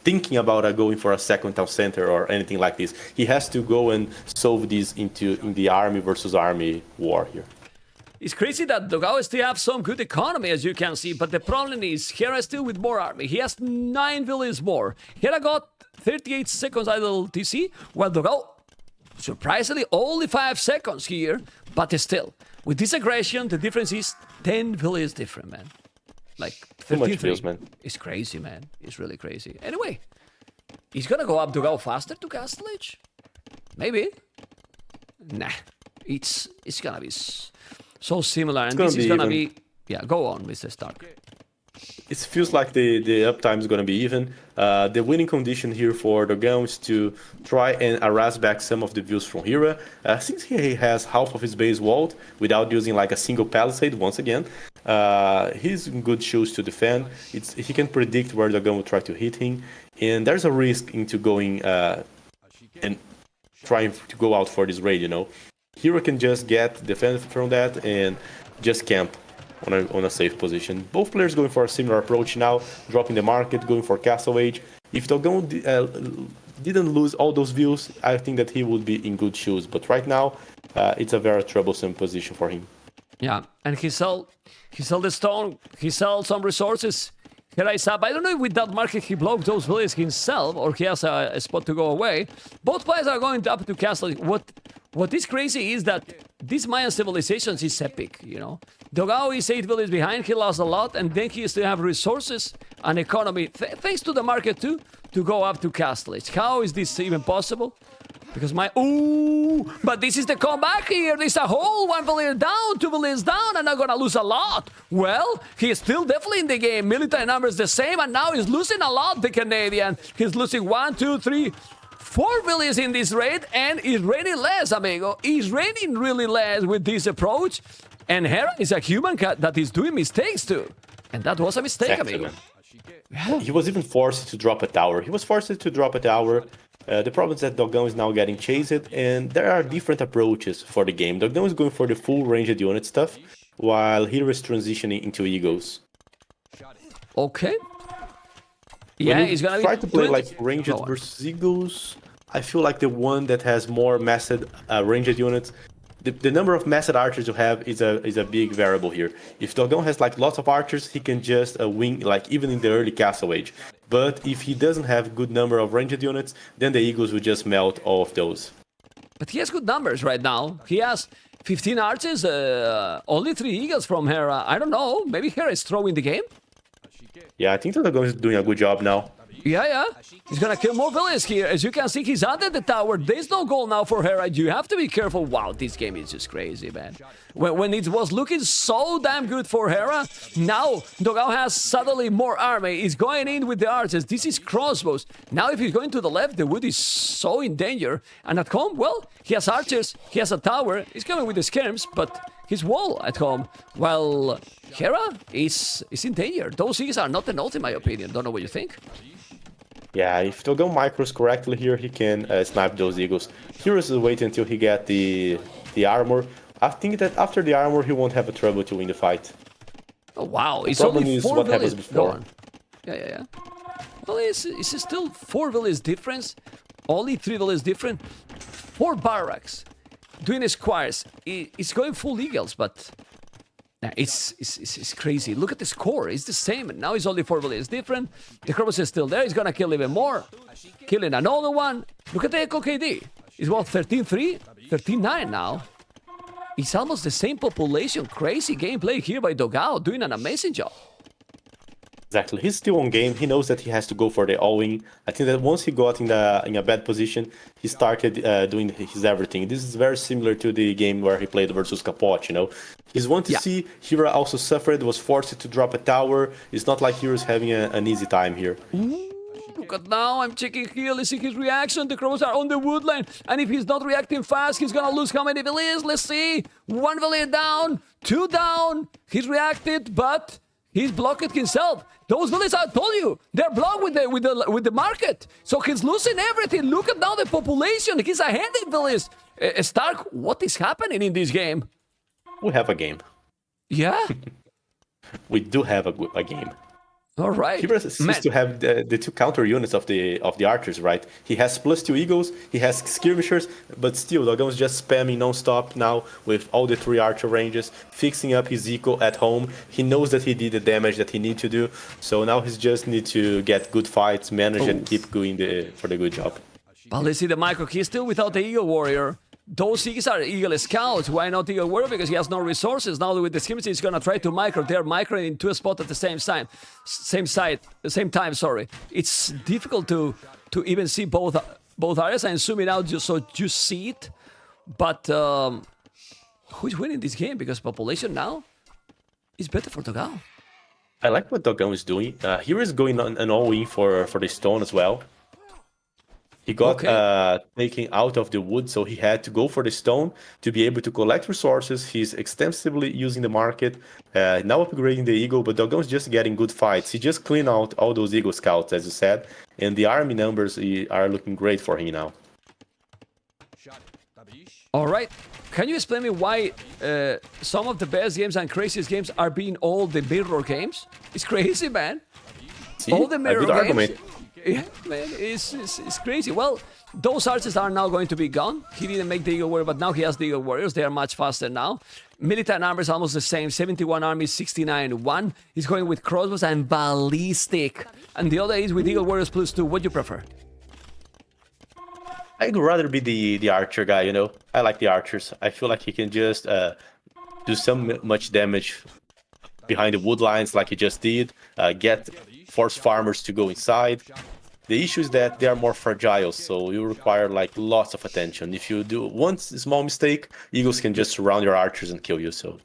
thinking about going for a 2nd town center or anything like this. He has to go and solve this in the army versus army war here. It's crazy that Dogao still have some good economy, as you can see, but the problem is Hera still with more army. He has 9 villas more. Hera got 38 seconds idle TC, while Dogao, surprisingly, only 5 seconds here, but still, with this aggression, the difference is 10 villas different, man. Like, 33. Man. It's crazy, man. It's really crazy. Anyway, he's gonna go up Dogao faster to Castle Age? Maybe. Nah, it's gonna be... so similar, and this is gonna be... Yeah, go on, Mr. Stark. It feels like the uptime is gonna be even. The winning condition here for Dogao is to try and harass back some of the views from Hera. Since he has half of his base walled without using like a single palisade once again, he's in good shoes to defend. He can predict where Dogao will try to hit him, and there's a risk into going and trying to go out for this raid, you know. Hero can just get defended from that and just camp on a safe position. Both players going for a similar approach now, dropping the market, going for Castle Age. If Dogao didn't lose all those views, I think that he would be in good shoes. But right now, it's a very troublesome position for him. Yeah, and he sell the stone, he sell some resources. Hera is up. I don't know if with that market he blocked those villages himself or he has a spot to go away. Both players are going up to castle. What is crazy is that this Mayan civilization is epic, you know. Dogao is 8 villages behind, he lost a lot, and then he still have resources and economy, thanks to the market too, to go up to Castle Age. How is this even possible? Because but this is the comeback here. There's a whole 1 village down, 2 villages down, and I'm gonna lose a lot. Well, he's still definitely in the game. Military numbers the same, and now he's losing a lot, the Canadian. He's losing 1, 2, 3, 4 villages in this raid, and he's raining less, amigo. He's raining really less with this approach. And Hera is a human that is doing mistakes too. And that was a mistake, amigo. Yeah. He was even forced to drop a tower. The problem is that Dogao is now getting chased, and there are different approaches for the game. Dogao is going for the full ranged unit stuff, while Hero is transitioning into Eagles. Okay. Yeah, he's gonna try to play like ranged versus Eagles. I feel like the one that has more massed ranged units, the number of massed archers you have is a big variable here. If Dogao has like lots of archers, he can just wing like even in the early Castle Age. But if he doesn't have good number of ranged units, then the Eagles will just melt all of those. But he has good numbers right now. He has 15 archers, only 3 Eagles from Hera. I don't know, maybe Hera is throwing the game? Yeah, I think that Dogao is doing a good job now. Yeah. He's gonna kill more villains here. As you can see, he's under the tower. There's no goal now for Hera. You have to be careful. Wow, this game is just crazy, man. When it was looking so damn good for Hera, now Dogao has suddenly more army. He's going in with the archers. This is crossbows. Now if he's going to the left, the wood is so in danger. And at home, well, he has archers. He has a tower. He's coming with the skirms, but his wall at home. While Hera is in danger. Those Eagles are not an ult in my opinion. Don't know what you think. Yeah, if Dogao micros correctly here, he can snipe those eagles. Heroes will wait until he get the armor. I think that after the armor, he won't have a trouble to win the fight. Oh wow, it's problem only is 4 what happens villages. before. Go on. Yeah. Well, it's still 4 villages difference. Only 3 villages different. 4 barracks. Doing squares. It's going full eagles, but it's crazy. Look at the score. It's the same. Now it's only 4 villages different. The Conquerors is still there. He's gonna kill even more. Killing another one. Look at the Echo KD. It's what, 13-3? 13-9 now. It's almost the same population. Crazy gameplay here by Dogao, doing an amazing job. Exactly. He's still on game. He knows that he has to go for the all-in. I think that once he got in a bad position, he started doing his everything. This is very similar to the game where he played versus Capote, you know. He's want to see Hera also suffered, was forced to drop a tower. It's not like Hera's having an easy time here. Look at now, I'm checking here, let's see his reaction. The Crows are on the woodland, and if he's not reacting fast, he's gonna lose how many villages? Let's see. 1 village down, 2 down. He's reacted, but he's blocked himself. Those villages, I told you, they're blocked with the market. So he's losing everything. Look at now the population. He's ahead in villages. Stark, what is happening in this game? We have a game. Yeah? We do have a game. All right. Hera seems to have the 2 counter units of the archers, right? He has +2 eagles, he has skirmishers, but still Dogao is just spamming non-stop now with all the 3 archer ranges, fixing up his eco at home. He knows that he did the damage that he need to do, so now he just need to get good fights, manage and keep going for the good job. But let's see the micro. He's still without the Eagle Warrior. Those Eagles are Eagle Scouts. Why not Eagle Warrior? Because he has no resources. Now with the skirmishers, he's gonna try to micro. They're microing in 2 spots at the same time. Sorry. It's difficult to even see both areas. I'm zooming out just so you see it. But who's winning this game? Because population now is better for Dogao. I like what Dogao is doing. Hera is going on an all-in for the stone as well. He got taken out of the wood, so he had to go for the stone to be able to collect resources. He's extensively using the market, now upgrading the eagle, but Dogao is just getting good fights. He just cleaned out all those eagle scouts, as you said, and the army numbers are looking great for him now. All right. Can you explain me why some of the best games and craziest games are being all the mirror games? It's crazy, man. See? All the mirror a good games. argument. Yeah, man, it's crazy. Well, those archers are now going to be gone. He didn't make the Eagle Warrior, but now he has the Eagle Warriors. They are much faster now. Military numbers almost the same. 71 army, 69. 1 is going with crossbows and ballistic. And the other is with Eagle Warriors +2. What do you prefer? I'd rather be the archer guy, you know. I like the archers. I feel like he can just do so much damage behind the wood lines like he just did. Force farmers to go inside. The issue is that they are more fragile, so you require like lots of attention. If you do one small mistake, eagles can just surround your archers and kill you. So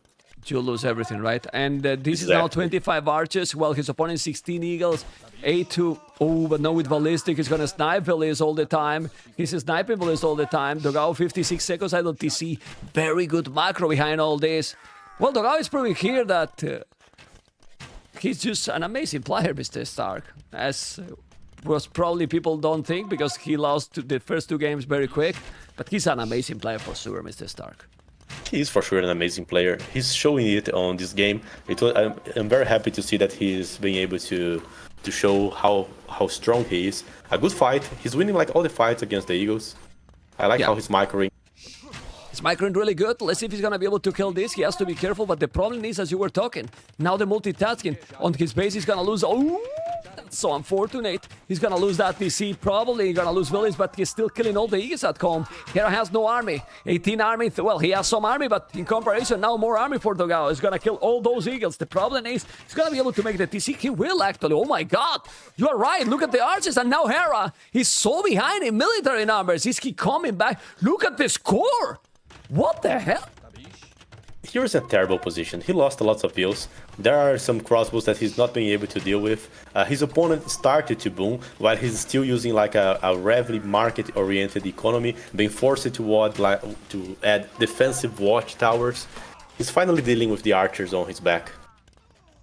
you lose everything, right? And this is now 25 archers, while his opponent 16 eagles. 8-2. Oh, but no, with ballistic, he's gonna snipe Villis all the time. He's sniping Villis all the time. Dogao 56 seconds idle TC. Very good macro behind all this. Well, Dogao is proving here that he's just an amazing player, Mr. Stark. As was probably people don't think, because he lost the first 2 games very quick. But he's an amazing player for sure, Mr. Stark. He is for sure an amazing player. He's showing it on this game. I'm very happy to see that he's being able to show how strong he is. A good fight. He's winning like all the fights against the Eagles. I like how he's microing. He's microing really good. Let's see if he's gonna be able to kill this. He has to be careful, but the problem is, as you were talking, now the multitasking on his base, he's gonna lose. Oh, that's so unfortunate. He's gonna lose that DC. Probably gonna lose Willis, but he's still killing all the Eagles at home. Hera has no army. 18 army. Well, he has some army, but in comparison, now more army for Dogao. He's gonna kill all those Eagles. The problem is, he's gonna be able to make the TC. He will actually. Oh my God, you are right. Look at the archers, and now Hera. He's so behind in military numbers. Is he coming back? Look at the score. What the hell? Here's a terrible position. He lost lots of views. There are some crossbows that he's not being able to deal with. His opponent started to boom while he's still using like a heavily market-oriented economy, being forced to add defensive watchtowers. He's finally dealing with the archers on his back.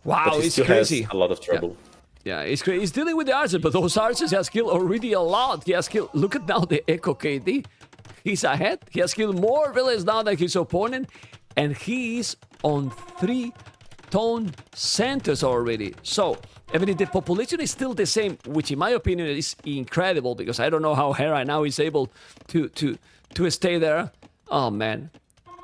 Wow, But he it's still crazy. has a lot of trouble. Yeah, he's dealing with the archers, but those archers he has killed already a lot. He has killed. Look at now the Echo KD. He's ahead. He has killed more villains now than his opponent, and he is on 3 town centers already. So, even if the population is still the same, which in my opinion is incredible, because I don't know how Hera now is able to stay there. Oh man,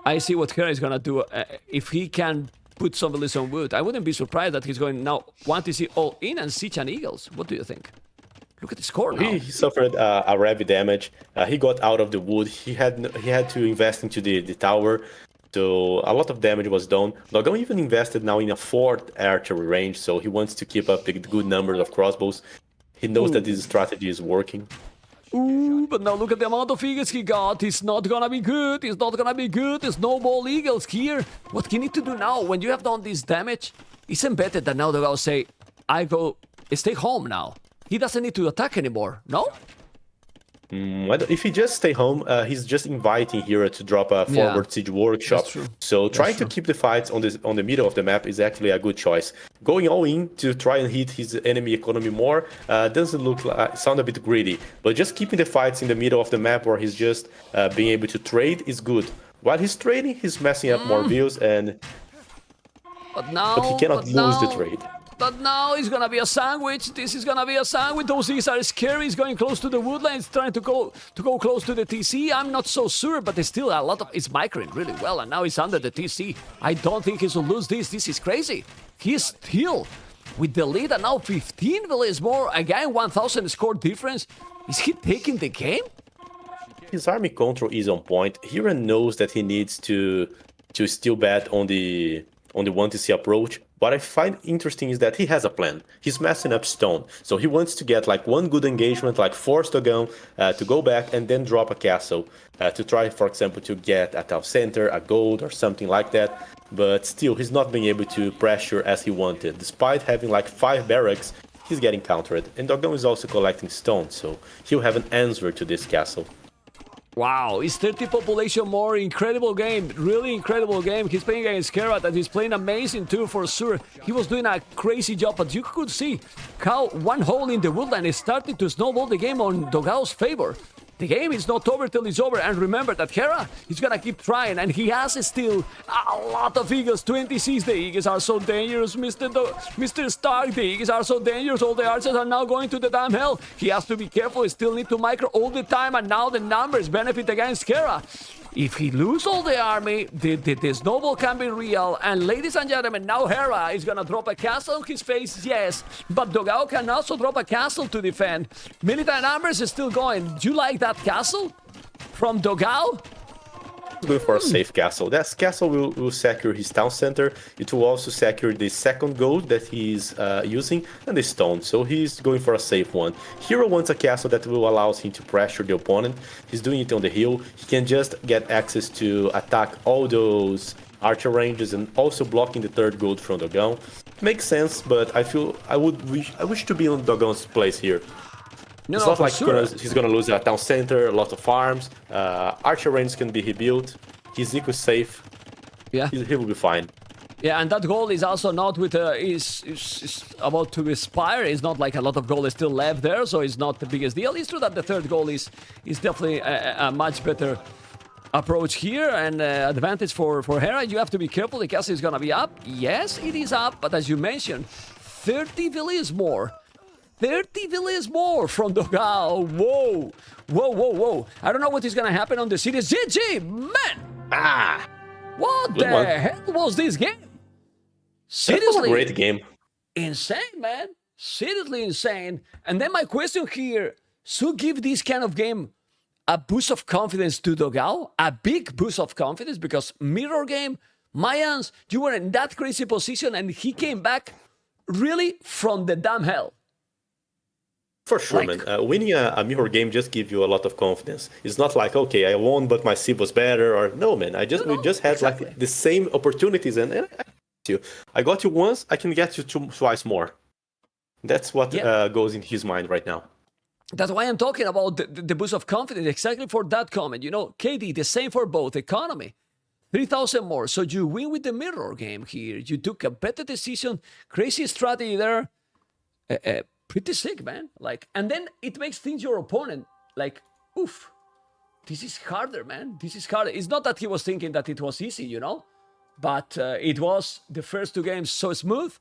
I see what Hera is gonna do if he can put some villains on wood. I wouldn't be surprised that he's going now want to see all in and siege and eagles. What do you think? Look at the score now. He suffered a heavy damage. He got out of the wood. He had to invest into the tower. So a lot of damage was done. Dogao even invested now in a 4th archery range, so he wants to keep up the good numbers of crossbows. He knows that this strategy is working. Ooh, but now look at the amount of eagles he got. It's not gonna be good. It's not gonna be good. There's no more eagles here. What he need to do now, when you have done this damage, isn't better that now Dogao say, I go, stay home now. He doesn't need to attack anymore, no? If he just stay home, he's just inviting Hera to drop a forward siege workshop. That's true. So trying to keep the fights on the middle of the map is actually a good choice. Going all in to try and hit his enemy economy more doesn't sound a bit greedy. But just keeping the fights in the middle of the map where he's just being able to trade is good. While he's trading, he's messing up more views, but he cannot lose the trade. But now it's gonna be a sandwich. This is gonna be a sandwich. Those eagles are scary. He's going close to the woodlands, trying to go close to the TC. I'm not so sure, but there's still a lot of. It's microing really well, and now he's under the TC. I don't think he should lose this. This is crazy. He's still with the lead, and now 15 villages more. Again, 1,000 score difference. Is he taking the game? His army control is on point. Hera knows that he needs to still bet on the 1TC approach. What I find interesting is that he has a plan. He's messing up stone. So he wants to get like one good engagement, like force Dogao to go back and then drop a castle to try, for example, to get a town center, a gold or something like that. But still, he's not being able to pressure as he wanted. Despite having like 5 barracks, he's getting countered. And Dogao is also collecting stone, so he'll have an answer to this castle. Wow, it's 30 population more. Incredible game, really incredible game. He's playing against Hera, and he's playing amazing too, for sure. He was doing a crazy job, but you could see how one hole in the woodland is starting to snowball the game on Dogao's favor. The game is not over till it's over, and remember that Hera is gonna keep trying, and he has still a lot of eagles. 26, the eagles are so dangerous, Mr. Stark, the eagles are so dangerous. All the archers are now going to the damn hell. He has to be careful, he still need to micro all the time, and now the numbers benefit against Hera. If he loses all the army, the snowball can be real. And ladies and gentlemen, now Hera is gonna drop a castle on his face, yes. But Dogao can also drop a castle to defend. Military numbers is still going. Do you like that castle from Dogao? Going for a safe castle. That castle will secure his town center. It will also secure the 2nd gold that he's using and the stone. So he's going for a safe one. Hero wants a castle that will allow him to pressure the opponent. He's doing it on the hill. He can just get access to attack all those archer ranges and also blocking the 3rd gold from Dogao. Makes sense, but I wish to be on Dogao's place here. It's not like he's gonna lose a town center, a lot of farms. Archer range can be rebuilt. He's equal safe. Yeah, he will be fine. Yeah, and that goal is also not with is about to expire. It's not like a lot of gold is still left there, so it's not the biggest deal. It's true that the 3rd goal is definitely a much better approach here, and advantage for Hera. You have to be careful. The castle is gonna be up. Yes, it is up, but as you mentioned, 30 villages more. 30 villages more from Dogao. Whoa. Whoa, whoa, whoa. I don't know what is going to happen on the cities. GG, man. What the hell was this game? Seriously. That was a great game. Insane, man. Seriously insane. And then my question here, should give this kind of game a boost of confidence to Dogao? A big boost of confidence, because mirror game, Mayans, you were in that crazy position and he came back really from the damn hell. For sure, man. Winning a mirror game just gives you a lot of confidence. It's not like, okay, I won, but my seed was better, or no, man. We just had like the same opportunities, and I got you once, I can get you twice more. That's what goes in his mind right now. That's why I'm talking about the boost of confidence, exactly for that comment. You know, KD, the same for both economy. 3,000 more. So you win with the mirror game here. You took a better decision. Crazy strategy there. Pretty sick, man. Like, and then it makes things your opponent like, oof. This is harder, man. This is harder. It's not that he was thinking that it was easy, you know, but it was the first two games so smooth,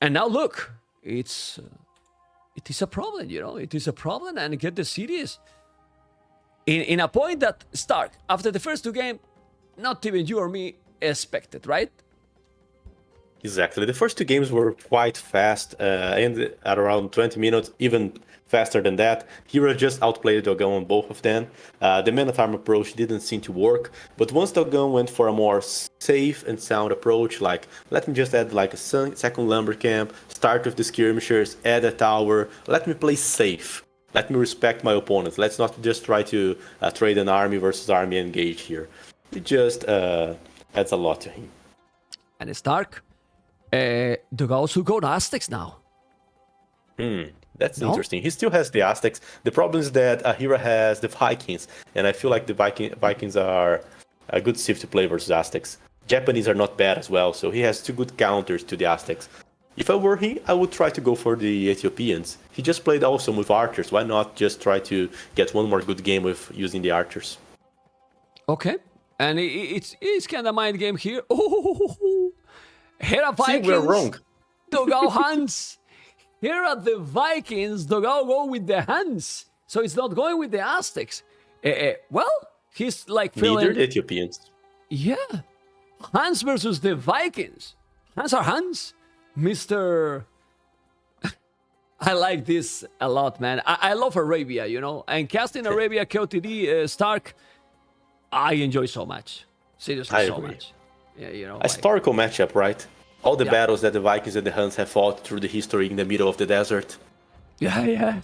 and now look, it is a problem, you know. It is a problem, and get the series in a point that Stark after the first two games, not even you or me expected, right? Exactly. The first two games were quite fast, ended at around 20 minutes, even faster than that. Hera just outplayed Dogao on both of them. The man-at-arm approach didn't seem to work, but once Dogao went for a more safe and sound approach, like let me just add like a second lumber camp, start with the skirmishers, add a tower, let me play safe. Let me respect my opponents. Let's not just try to trade an army versus army engage here. It just adds a lot to him. And Stark, Dogao should go to Aztecs now. That's interesting. He still has the Aztecs. The problem is that Hera has the Vikings, and I feel like the Vikings are a good sieve to play versus Aztecs. Japanese are not bad as well, so he has two good counters to the Aztecs. If I were he, I would try to go for the Ethiopians. He just played awesome with archers. Why not just try to get one more good game with using the archers? Okay, and it's kind of mind game here. Oh, Hera Vikings. See, we're wrong. Dogao Hans. Here are the Vikings. Dogao go with the Hans. So it's not going with the Aztecs. Well, he's like feeling... Neither the Ethiopians. Yeah. Hans versus the Vikings. Hans are Hans. Mr... I like this a lot, man. I love Arabia, you know. And casting Arabia KOTD Stark, I enjoy so much. Seriously, so much. Yeah, you know. A historical matchup, right? All the battles that the Vikings and the Huns have fought through the history in the middle of the desert. Yeah.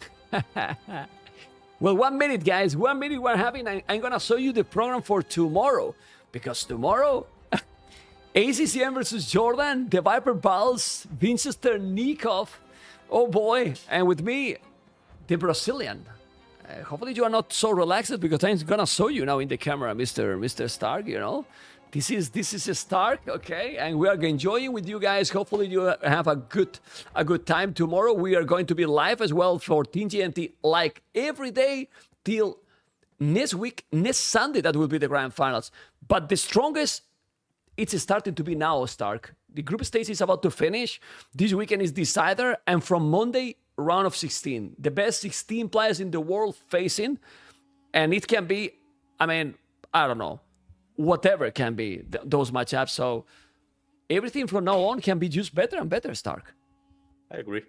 Well, 1 minute, guys. 1 minute we're having. I'm going to show you the program for tomorrow. Because tomorrow, ACCM versus Jordan, the Viper Balls, Winchester Nikov. Oh boy. And with me, the Brazilian. Hopefully you are not so relaxed because I'm going to show you now in the camera, Mr. Stark, you know. This is a Stark, okay? And we are enjoying with you guys. Hopefully you have a good time tomorrow. We are going to be live as well for Team GMT like every day till next week, next Sunday, that will be the grand finals. But the strongest, it's starting to be now, Stark. The group stage is about to finish. This weekend is decider, and from Monday, round of 16. The best 16 players in the world facing, and it can be, I mean, I don't know, whatever can be those matchups. So everything from now on can be just better and better, Stark. I agree.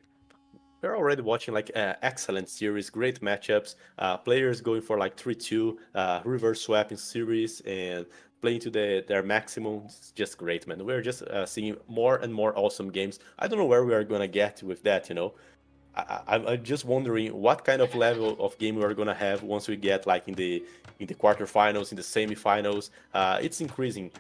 We're already watching like excellent series, great matchups, players going for like 3-2, reverse swapping series and playing to their maximum. It's just great, man. We're just seeing more and more awesome games. I don't know where we are going to get with that, you know. I'm just wondering what kind of level of game we are gonna have once we get like in the quarterfinals, in the semifinals. It's increasing.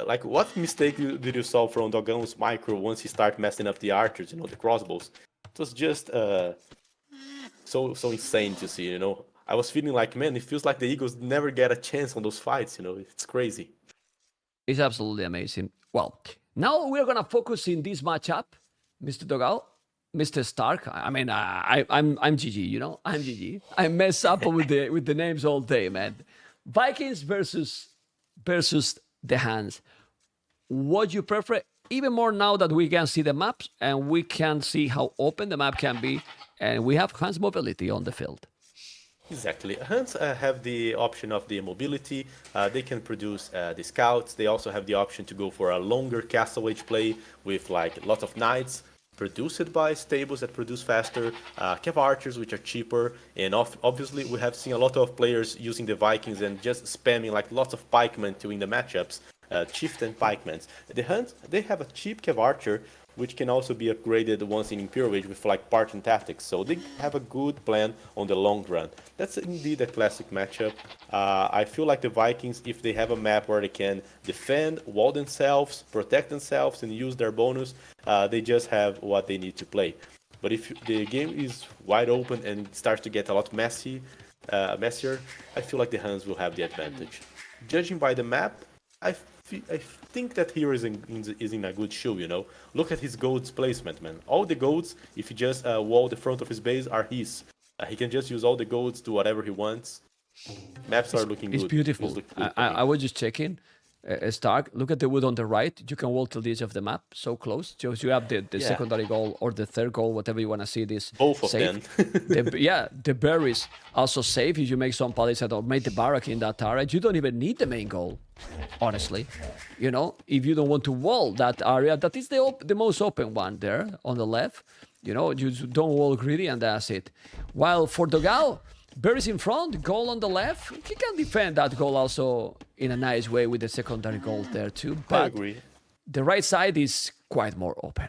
Like, what mistake did you solve from Dogao's micro once he started messing up the archers, you know, the crossbows? It was just so insane to see, you know. I was feeling like, man, it feels like the Eagles never get a chance on those fights, you know. It's crazy. It's absolutely amazing. Well, now we're gonna focus in this matchup, Mr. Dogao. Mr. Stark, I mean, I'm GG, you know? I'm GG. I mess up with the names all day, man. Vikings versus the Hans. What you prefer? Even more now that we can see the maps and we can see how open the map can be, and we have Hans mobility on the field. Exactly. Huns have the option of the mobility. They can produce the scouts. They also have the option to go for a longer castle age play with like lots of knights, produced by stables that produce faster, Cav archers which are cheaper, and obviously we have seen a lot of players using the Vikings and just spamming like lots of pikemen to win the matchups, chieftain pikemen. The Huns, they have a cheap Cav archer which can also be upgraded once in Imperial Age with like Spartan tactics, so they have a good plan on the long run. That's indeed a classic matchup. I feel like the Vikings, if they have a map where they can defend, wall themselves, protect themselves, and use their bonus, they just have what they need to play. But if the game is wide open and it starts to get a lot messier, I feel like the Huns will have the advantage. Judging by the map, I I think that Hero is in a good shoe, you know. Look at his golds placement, man. All the golds, if he just wall the front of his base, are his. He can just use all the golds to whatever he wants. Maps are looking It's good. beautiful. It's looking good I was just checking. Stark, look at the wood on the right. You can walk till the edge of the map, so close. Just you have the Yeah. secondary goal or the third goal, whatever you want to see this. Both of safe. them. The berries also safe if you make some palisade or make the barrack in that area. You don't even need the main goal, honestly. You know, if you don't want to wall that area, that is the most open one there on the left. You know, you don't wall greedy and that's it. While for Dogao, berries in front, goal on the left. He can defend that goal also in a nice way with the secondary goal there too. I But agree. the right side is quite more open.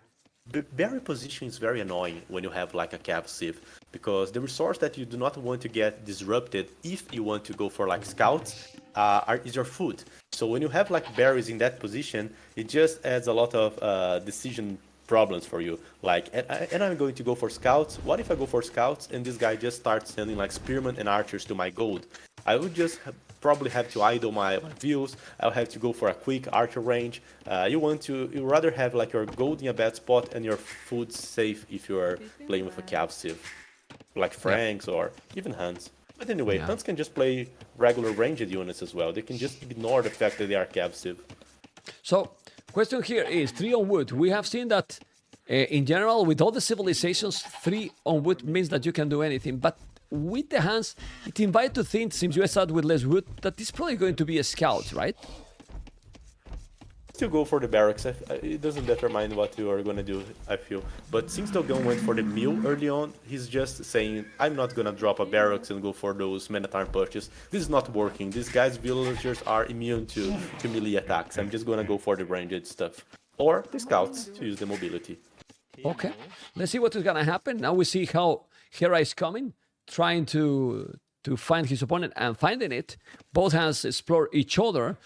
The berry position is very annoying when you have like a cav sieve, because the resource that you do not want to get disrupted if you want to go for like scouts is your food. So when you have like berries in that position, it just adds a lot of decision problems for you. Like, and I'm going to go for scouts. What if I go for scouts and this guy just starts sending like spearmen and archers to my gold? I would just probably have to idle my views. I'll have to go for a quick archer range. You rather have like your gold in a bad spot and your food safe if you're playing with a cav sieve, like Franks or even Hunts. But anyway, Yeah. Hunts can just play regular ranged units as well. They can just ignore the fact that they are cav sieve. So, question here is 3 on wood. We have seen that in general, with all the civilizations, 3 on wood means that you can do anything. But with the hands, it invites to think, since you start with less wood, that it's probably going to be a scout, right? Still go for the barracks. It doesn't determine what you are gonna do, I feel. But since Dogao went for the mill early on, he's just saying, I'm not gonna drop a barracks and go for those Minotaur pushes. This is not working. These guys' villagers are immune to melee attacks. I'm just gonna go for the ranged stuff. Or the scouts to use the mobility. Okay, let's see what is gonna happen. Now we see how Hera is coming, trying to find his opponent and finding it. Both hands explore each other.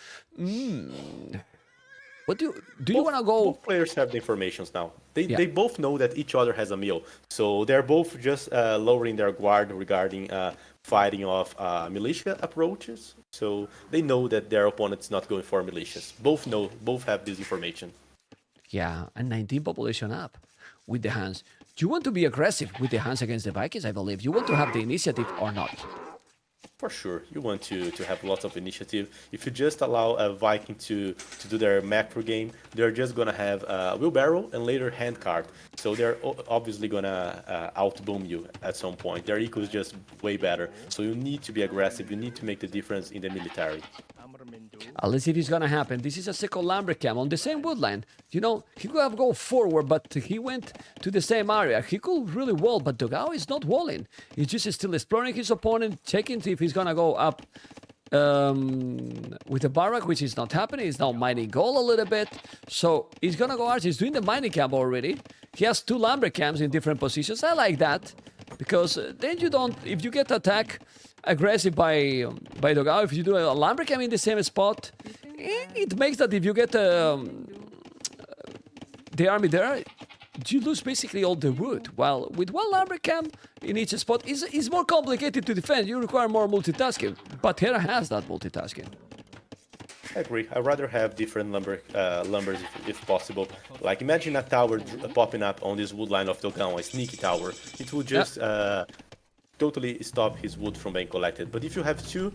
What do you want to go? Both players have the informations now. They both know that each other has a mill. So they're both just lowering their guard regarding fighting off militia approaches. So they know that their opponent's not going for militias. Both have this information. Yeah, and 19 population up with the hands. Do you want to be aggressive with the hands against the Vikings, I believe? You want to have the initiative or not? For sure, you want to have lots of initiative. If you just allow a Viking to do their macro game, they're just gonna have wheelbarrow and later handcart. So they're obviously gonna outboom you at some point. Their eco is just way better. So you need to be aggressive. You need to make the difference in the military. Let's see if it's gonna happen. This is a second Lumbercamp on the same woodland. You know, he could have gone forward, but he went to the same area. He could really wall, but Dogao is not walling. He's just still exploring his opponent, checking if he's gonna go up with the barrack, which is not happening. He's now mining gold a little bit. So he's gonna go arch. He's doing the mining camp already. He has 2 Lumbercamps in different positions. I like that, because then you don't, if you get attacked aggressive by Dogao, if you do a Lumbercamp in the same spot, it makes that if you get the army there, you lose basically all the wood. While with 1 Lumbercamp in each spot is more complicated to defend. You require more multitasking, but Hera has that multitasking. I agree. I'd rather have different lumbers if possible. Like, imagine a tower popping up on this wood line of Dogao, a sneaky tower. It would just totally stop his wood from being collected. But if you have 2,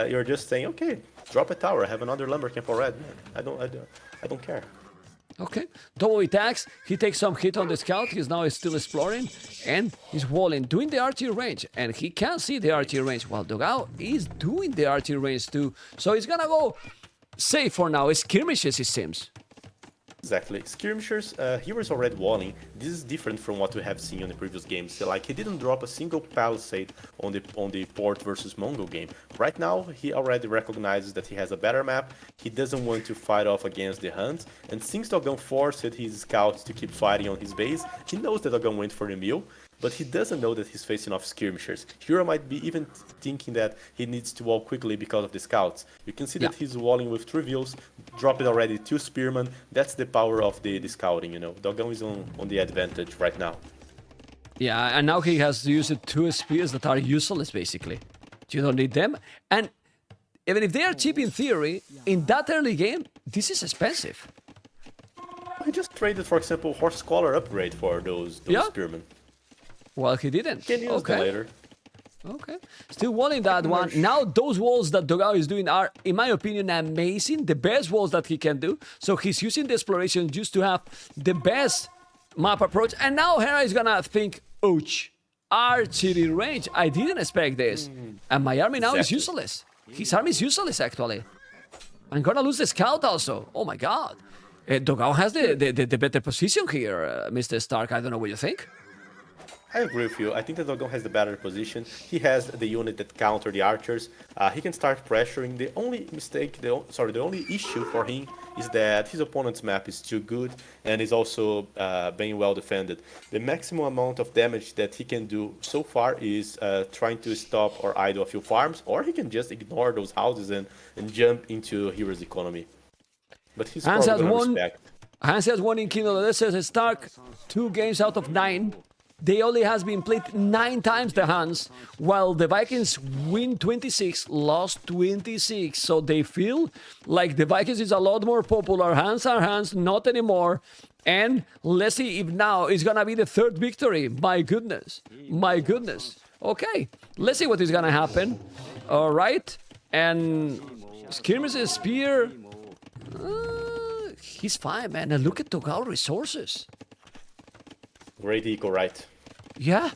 you're just saying, okay, drop a tower. I have another lumber camp already. I don't care. Okay, double attacks. He takes some hit on the scout. He's now still exploring, and he's walling, doing the archery range, and he can't see the archery range. While Dogao is doing the archery range too, so he's gonna go safe for now. Skirmishes, it seems. Exactly. Skirmishers, he was already walling. This is different from what we have seen in the previous games. So, like, he didn't drop a single palisade on the Port versus Mongol game. Right now, he already recognizes that he has a better map. He doesn't want to fight off against the Hunt. And since Dogao forced his scouts to keep fighting on his base, he knows that Dogao went for the mill. But he doesn't know that he's facing off skirmishers. Hero might be even thinking that he needs to wall quickly because of the scouts. You can see that he's walling with 3 views, dropped already 2 spearmen. That's the power of the scouting, you know. Dogao is on the advantage right now. Yeah, and now he has used 2 spears that are useless, basically. You don't need them. And even if they are cheap in theory, in that early game, this is expensive. He just traded, for example, Horse Collar upgrade for those Yeah. spearmen. Well, he didn't. Can use them later. Okay. Still walling that one. Now, those walls that Dogao is doing are, in my opinion, amazing. The best walls that he can do. So he's using the exploration just to have the best map approach. And now Hera is gonna think, ouch, archery range. I didn't expect this. And my army now is Exactly. useless. His army is useless, actually. I'm gonna lose the scout also. Oh my god. Dogao has the better position here, Mr. Stark. I don't know what you think. I agree with you. I think that Dogao has the better position. He has the unit that counter the archers. He can start pressuring. The only mistake, the only issue for him is that his opponent's map is too good and is also being well defended. The maximum amount of damage that he can do so far is trying to stop or idle a few farms, or he can just ignore those houses and jump into Hero's economy. But he's Hans probably has gonna won. respect. Hans has won in Kingdom of the Desert. Stark, 2 games out of 9. They only has been played 9 times, the Hans, while the Vikings win 26, lost 26. So they feel like the Vikings is a lot more popular. Hans are Hans, not anymore. And let's see if now it's gonna be the 3rd victory. My goodness. My goodness. Okay, let's see what is gonna happen. All right. And Skirmish's spear. He's fine, man. And look at Dogao resources. Great eco, right? Yeah.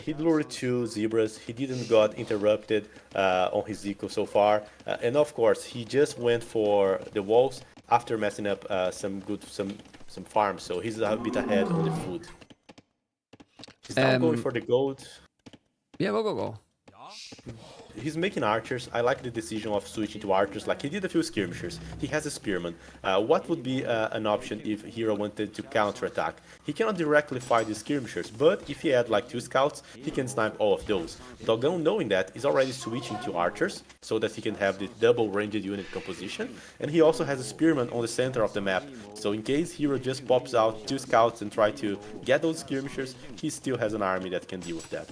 He lured 2 zebras. He didn't got interrupted on his eco so far, and of course he just went for the walls after messing up some farms. So he's a bit ahead on the food. He's now going for the gold. Yeah, go. He's making archers. I like the decision of switching to archers. Like, he did a few skirmishers. He has a spearman. What would be an option if Hero wanted to counterattack? He cannot directly fight the skirmishers, but if he had like 2 scouts, he can snipe all of those. Dogao, knowing that, is already switching to archers so that he can have the double ranged unit composition. And he also has a spearman on the center of the map. So in case Hero just pops out 2 scouts and try to get those skirmishers, he still has an army that can deal with that.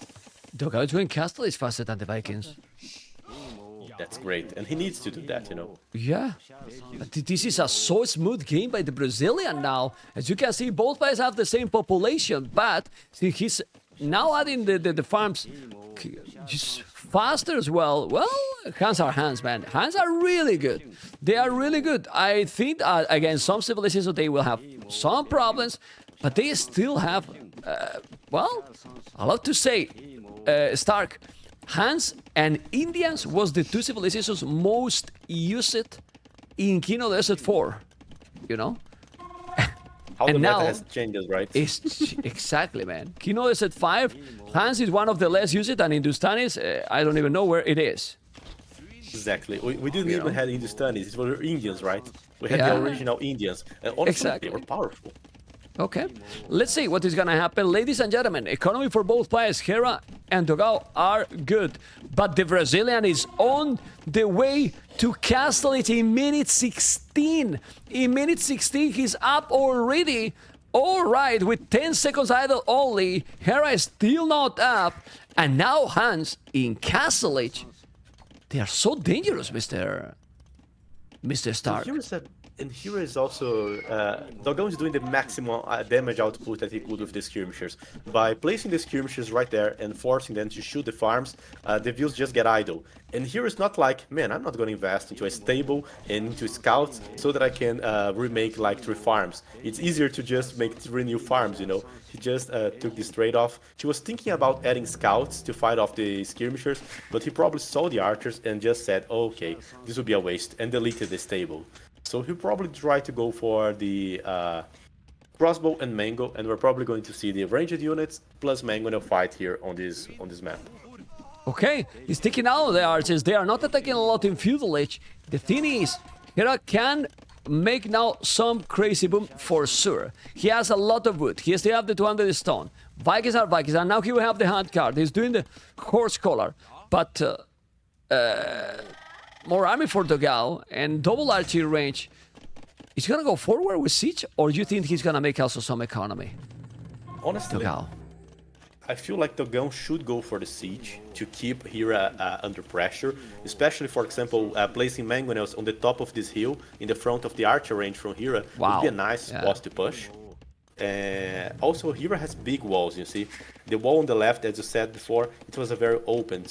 Dogao is going castle is faster than the Vikings. That's great, and he needs to do that, you know. Yeah. But this is a so smooth game by the Brazilian now. As you can see, both players have the same population, but see, he's now adding the farms just faster as well. Well, Hans are Hans, man. Hans are really good. They are really good. I think, against some civilizations, they will have some problems, but they still have, well, I love to say, Stark, Hans and Indians was the 2 civilizations most used in Kino Desert 4, you know? How And the now meta has changed, right? It's exactly, man. Kino Desert 5, Hans is one of the less used, and Hindustanis, I don't even know where it is. Exactly. We didn't even have Hindustanis. It were Indians, right? We had Yeah. the original Indians. And honestly, Exactly. they were powerful. Okay, let's see what is gonna happen. Ladies and gentlemen, economy for both players, Hera and Dogao, are good. But the Brazilian is on the way to castle it in minute 16. In minute 16, he's up already. All right, with 10 seconds idle only, Hera is still not up. And now Hans in castlage. They are so dangerous, Mr. Stark. And here is also, Dogao is doing the maximum damage output that he could with the skirmishers. By placing the skirmishers right there and forcing them to shoot the farms, the views just get idle. And here is not like, man, I'm not going to invest into a stable and into scouts so that I can remake like 3 farms. It's easier to just make 3 new farms, you know. He just took this trade-off. He was thinking about adding scouts to fight off the skirmishers, but he probably saw the archers and just said, oh, okay, this will be a waste, and deleted the stable. So he'll probably try to go for the crossbow and mango, and we're probably going to see the ranged units plus mango in a fight here on this map. Okay, he's taking out the archers. They are not attacking a lot in feudal age. The thing is, Hera can make now some crazy boom for sure. He has a lot of wood. He still have the 200 stone. Vikings are Vikings, and now he will have the hand card. He's doing the horse collar, but more army for Dogao and double archery range. Is he gonna go forward with siege, or do you think he's gonna make also some economy? Honestly, Dogao. I feel like Dogao should go for the siege to keep Hera under pressure, especially, for example, placing mangonels on the top of this hill in the front of the archer range from Hera would be a nice spot to push. Also, Hera has big walls, you see. The wall on the left, as you said before, it was a very open,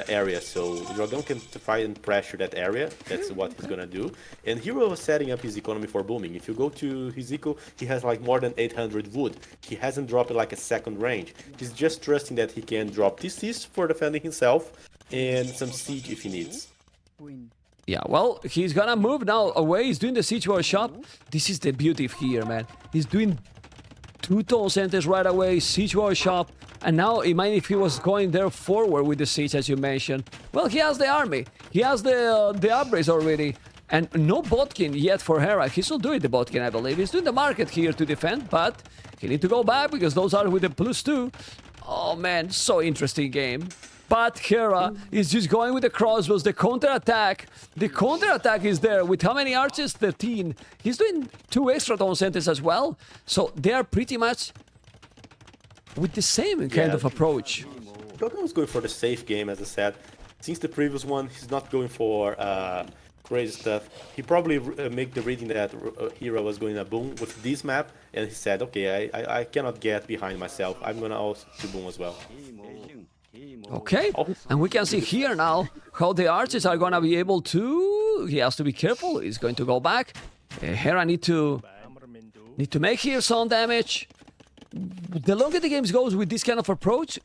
area. So Dogao can try and pressure that area. That's what he's gonna do. And Hero was setting up his economy for booming. If you go to his eco, he has like more than 800 wood. He hasn't dropped like a second range. He's just trusting that he can drop TCs for defending himself and some siege if he needs. Yeah, well, he's gonna move now away. He's doing the siege war shop. This is the beauty of here, man. He's doing 2 town centers right away, siege war shop. And now, imagine if he was going there forward with the siege, as you mentioned. Well, he has the army. He has the upgrades already. And no botkin yet for Hera. He's still doing the botkin, I believe. He's doing the market here to defend, but he need to go back because those are with the +2. Oh, man, so interesting game. But Hera is just going with the crossbows, the counter-attack. The counter-attack is there with how many archers? 13. He's doing 2 extra town centers as well. So they are pretty much with the same kind of approach. Dogao is going for the safe game, as I said. Since the previous one, he's not going for crazy stuff. He probably made the reading that Hera was going to boom with this map, and he said, okay, I cannot get behind myself. I'm going to also boom as well. Okay, and we can see here now how the archers are going to be able to... He has to be careful. He's going to go back. Hera need to make here some damage. The longer the games goes with this kind of approach,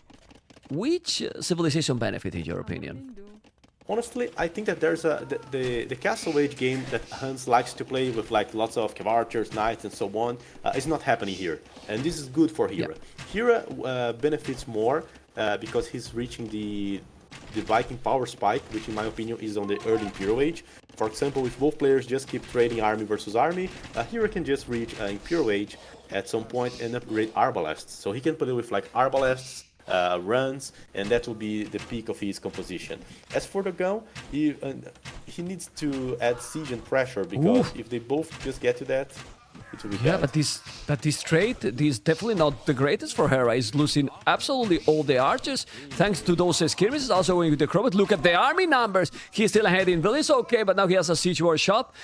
which civilization benefit in your opinion? Honestly, I think that there's the Castle Age game that Hans likes to play with like lots of archers, knights, and so on. Is not happening here, and this is good for Hera. Hera benefits more because he's reaching the Viking power spike, which in my opinion is on the early Imperial Age. For example, if both players just keep trading army versus army, Hera can just reach Imperial Age at some point and upgrade arbalests. So he can play with like arbalests, runs, and that will be the peak of his composition. As for the gun, he needs to add siege and pressure because if they both just get to that, it will be bad. But this trade is definitely not the greatest for Hera. He's losing absolutely all the archers thanks to those skirmishes. Also going with the Crowbat. Look at the army numbers. He's still ahead in village, okay, but now he has a siege war shop.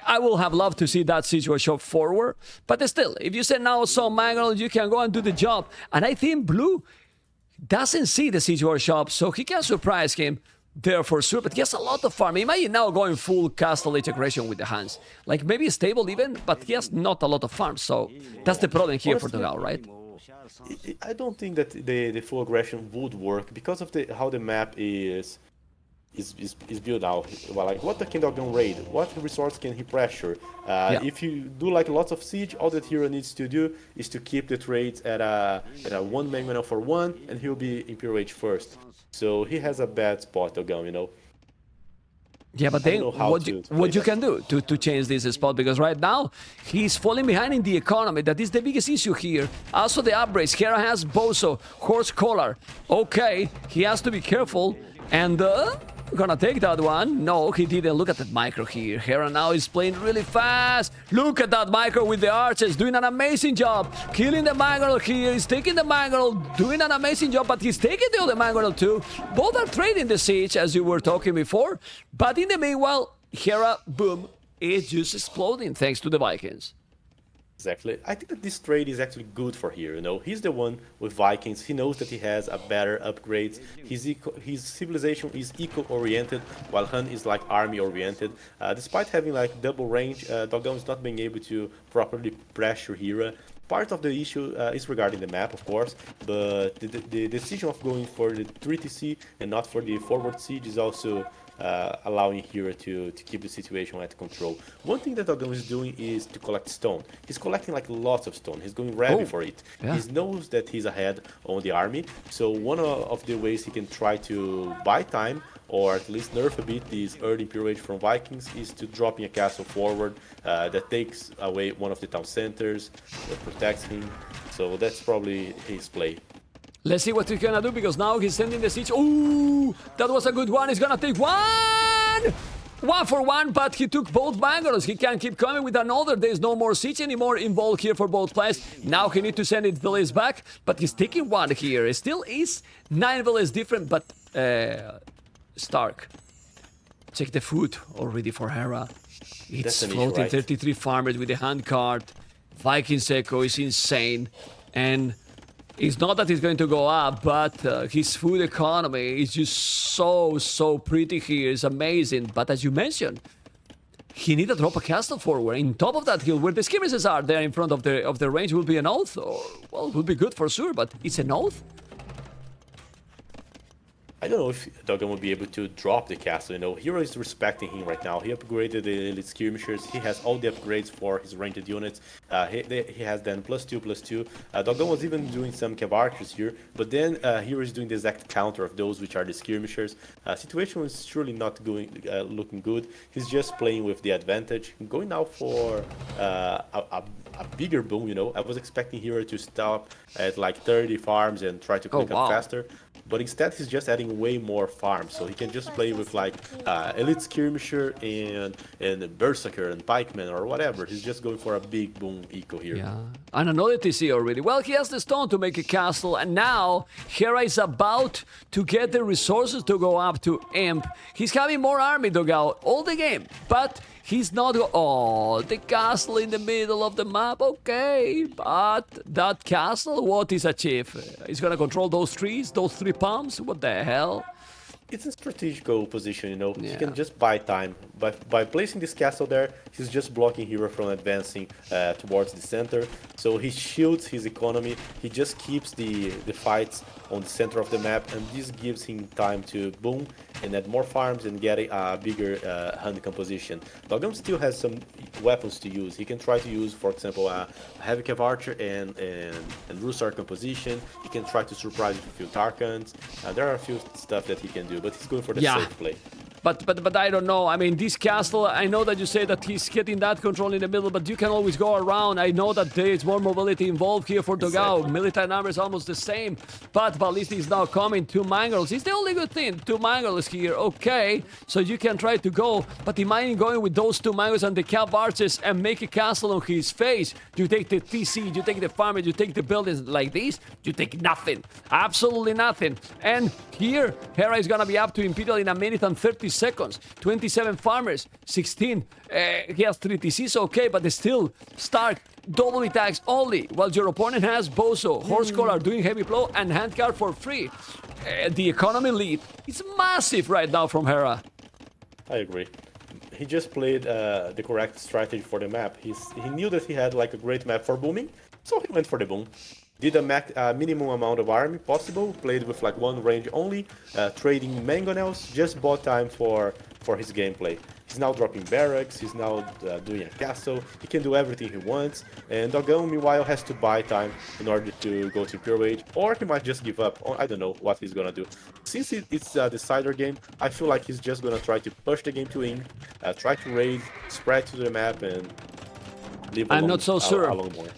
I will have loved to see that siege war shop forward. But still, if you send now some mangle, you can go and do the job. And I think Blue doesn't see the siege war shop, so he can surprise him there for sure. But he has a lot of farm. Imagine now going full castle integration with the Hans. Like maybe stable even, but he has not a lot of farms. So that's the problem here for Dogao, right? I don't think that the full aggression would work because of how the map is built out. Well, like what can Dogao raid? What resource can he pressure? If you do like lots of siege, all that Hero needs to do is to keep the trades at a 1 mangonel for 1, and he'll be Imperial Age first. So he has a bad spot, Dogao, you know. Yeah, but then what you can do to change this spot, because right now he's falling behind in the economy. That is the biggest issue here. Also the upgrades. Hera has Bozo, Horse Collar. Okay, he has to be careful. And gonna take that one. No, he didn't. Look at that micro here. Hera now is playing really fast. Look at that micro with the archers, doing an amazing job. Killing the mangonel here. He's taking the mangonel, doing an amazing job, but he's taking the other mangonel too. Both are trading the siege, as you were talking before. But in the meanwhile, Hera, boom, is just exploding thanks to the Vikings. Exactly. I think that this trade is actually good for here, you know. He's the one with Vikings. He knows that he has a better upgrades. His civilization is eco-oriented, while Hun is like army-oriented. Despite having like double range, Dogao is not being able to properly pressure Hera. Part of the issue is regarding the map, of course, but the decision of going for the 3TC and not for the forward siege is also allowing Hera to keep the situation under control. One thing that Dogao is doing is to collect stone. He's collecting like lots of stone. He's going ready for it. Yeah. He knows that he's ahead on the army, so one of the ways he can try to buy time or at least nerf a bit this early Imperial Age from Vikings is to dropping a castle forward that takes away one of the town centers, that protects him. So that's probably his play. Let's see what he's gonna do, because now he's sending the siege. Ooh, that was a good one. He's gonna take one! 1 for 1, but he took both bangers. He can keep coming with another. There's no more siege anymore involved here for both players. Now he need to send it village back, but he's taking one here. It still is 9 villages different, but Stark. Check the food already for Hera. It's floating, right? 33 farmers with the hand cart. Vikings Echo is insane. And it's not that he's going to go up, but his food economy is just so pretty here. It's amazing. But as you mentioned, he need to drop a castle forward. In top of that hill, where the skirmishes are there in front of the range, will be an oath. Or, well, will be good for sure, but it's an oath. I don't know if Dogao will be able to drop the castle, you know. Hero is respecting him right now. He upgraded the elite skirmishers. He has all the upgrades for his ranged units. He has then +2/+2. Dogao was even doing some cav archers here, but then Hero is doing the exact counter of those, which are the skirmishers. Situation is surely not looking good. He's just playing with the advantage. Going now for a bigger boom, you know. I was expecting Hero to stop at like 30 farms and try to click up faster. But instead, he's just adding way more farms, so he can just play with like elite skirmisher and berserker and pikeman or whatever. He's just going for a big boom eco here. Yeah, and another TC already. Well, he has the stone to make a castle, and now Hera is about to get the resources to go up to Imp. He's having more army, Dogao, all the game, but he's not. Oh, the castle in the middle of the map. Okay, but that castle, what is achieved? He's gonna control those trees, those 3 palms. What the hell? It's a strategical position, you know. Yeah. He can just buy time. By placing this castle there, he's just blocking Hero from advancing towards the center. So he shields his economy. He just keeps the fights on the center of the map, and this gives him time to boom and add more farms and get a bigger hand composition. Dogao still has some weapons to use. He can try to use, for example, a heavy cav archer and Rusar composition. He can try to surprise with a few Tarkans. There are a few stuff that he can do, but he's going for the safe play. But I don't know. I mean, this castle, I know that you say that he's getting that control in the middle, but you can always go around. I know that there is more mobility involved here for Dogao. Exactly. Military number is almost the same, but Ballistic is now coming. 2 Mangrels. It's the only good thing. 2 Mangrels here. Okay, so you can try to go, but imagine going with those 2 Mangrels and the cav archers and make a castle on his face. You take the TC, you take the farmers, you take the buildings like this, you take nothing. Absolutely nothing. And here, Hera is gonna be up to Imperial in a minute and 30 seconds. 27 farmers, 16. He has 3 TCs, okay, but still, Stark, double attacks only, while your opponent has Bozo, Horse Collar doing heavy blow, and Handcart for free. The economy lead is massive right now from Hera. I agree. He just played the correct strategy for the map. He knew that he had like a great map for booming, so he went for the boom. Did a minimum amount of army possible, played with like 1 range only, trading mangonels, just bought time for his gameplay. He's now dropping barracks, he's now doing a castle, he can do everything he wants, and Dogao meanwhile has to buy time in order to go to Pure Age, or he might just give up, or I don't know what he's gonna do. Since it's the decider game, I feel like he's just gonna try to push the game to win, try to raid, spread to the map, and leave I'm not so sure. Along more.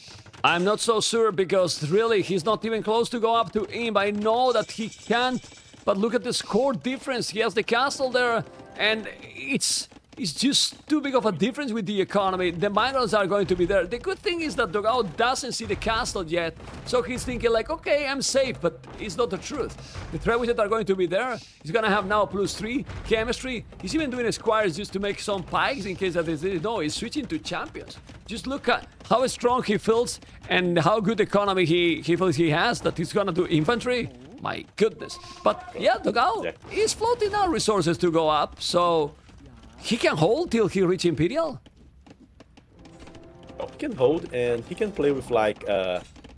I'm not so sure because really he's not even close to go up to Imp. I know that he can't, but look at the score difference. He has the castle there, and it's just too big of a difference with the economy. The migrants are going to be there. The good thing is that Dogao doesn't see the castle yet, so he's thinking like, okay, I'm safe, but it's not the truth. The trebuchets are going to be there. He's gonna have now +3 chemistry. He's even doing squires just to make some pikes in case that they didn't know. He's switching to champions. Just look at how strong he feels and how good economy he feels he has, that he's gonna do infantry. My goodness. But yeah, Dogao is floating out resources to go up, so he can hold till he reach Imperial? Oh, he can hold, and he can play with like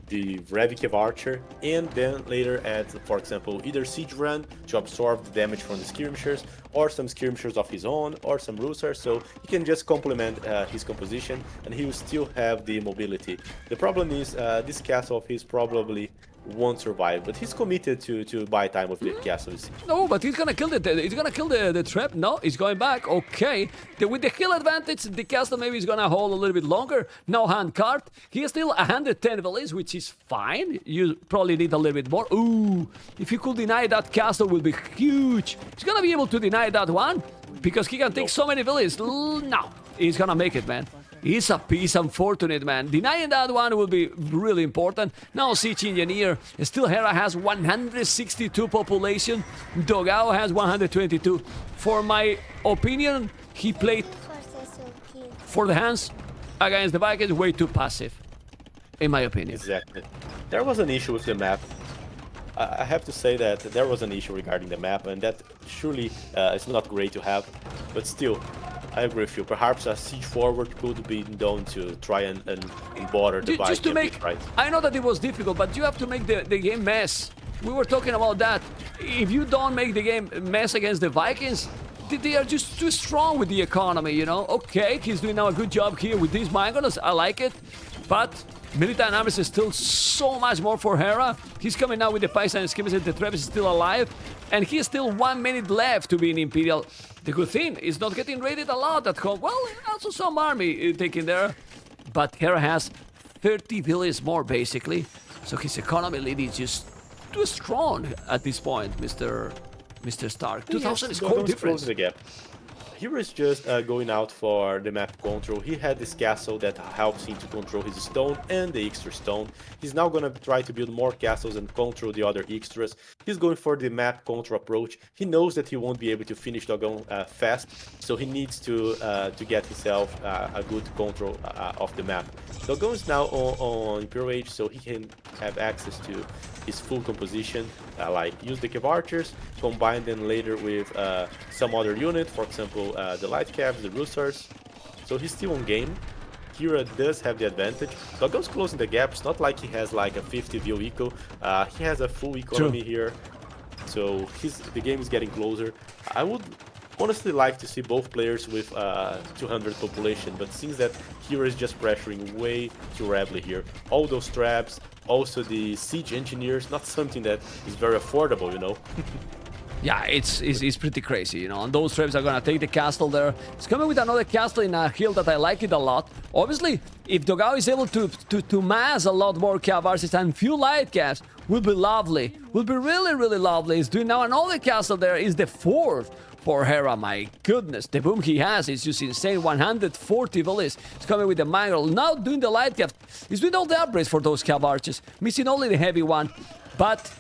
the Revicav Archer, and then later add, for example, either Siege Run to absorb the damage from the skirmishers, or some skirmishers of his own, or some Rusar, so he can just complement his composition, and he will still have the mobility. The problem is, this castle of his probably won't survive, but he's committed to buy time with the castles. No, but he's gonna kill the trap. No, he's going back. Okay, with the hill advantage, the castle maybe is gonna hold a little bit longer. No hand cart. He has still 110 villages, which is fine. You probably need a little bit more. Ooh, if he could deny that castle, will be huge. He's gonna be able to deny that one. because he can take so many villages. No, he's gonna make it, man. He's a piece unfortunate, man. Denying that one will be really important. Now Siege Engineer, still Hera has 162 population. Dogao has 122. For my opinion, he played for the hands against the Vikings way too passive, in my opinion. Exactly. There was an issue with the map. I have to say that there was an issue regarding the map, and that surely is not great to have. But still, I agree with you. Perhaps a siege forward could be done to try and border the Vikings. Just to make, right? I know that it was difficult, but you have to make the game mess. We were talking about that. If you don't make the game mess against the Vikings, they are just too strong with the economy, you know? Okay, he's doing now a good job here with these Mangolas. I like it. But Military Dynamics is still so much more for Hera. He's coming now with the Paisan schemes, the Travis is still alive. And he has still 1 minute left to be in Imperial. The good thing is not getting raided a lot at home. Well, also some army taken there. But Hera has 30 villages more, basically. So his economy lead is just too strong at this point, Mr. Stark. 2000 is quite different. The gap. Hero is just going out for the map control. He had this castle that helps him to control his stone and the extra stone. He's now gonna try to build more castles and control the other extras. He's going for the map control approach. He knows that he won't be able to finish Dogao fast, so he needs to get himself a good control of the map. Dogao is now on Imperial Age, so he can have access to his full composition, like use the Cav Archers, combine them later with some other unit, for example the Light Cavs, the Roosters. So he's still on game. Hera does have the advantage. Dogao's closing the gap. It's not like he has like a 50 view eco. He has a full economy here, so the game is getting closer. I would honestly like to see both players with 200 population, but seems that Hera is just pressuring way too rapidly here. All those traps, also the siege engineers, not something that is very affordable, you know. Yeah, it's pretty crazy, you know, and those traps are gonna take the castle there. It's coming with another castle in a hill that I like it a lot. Obviously, if Dogao is able to mass a lot more Cav Archers and few light Cavs, will be lovely. Will be really, really lovely. He's doing now another castle there, is the 4th for Hera. My goodness, the boom he has is just insane. 140 villages. He's coming with the Mangle. Now doing the light Cav. He's doing all the upgrades for those Cav Archers. Missing only the heavy one, but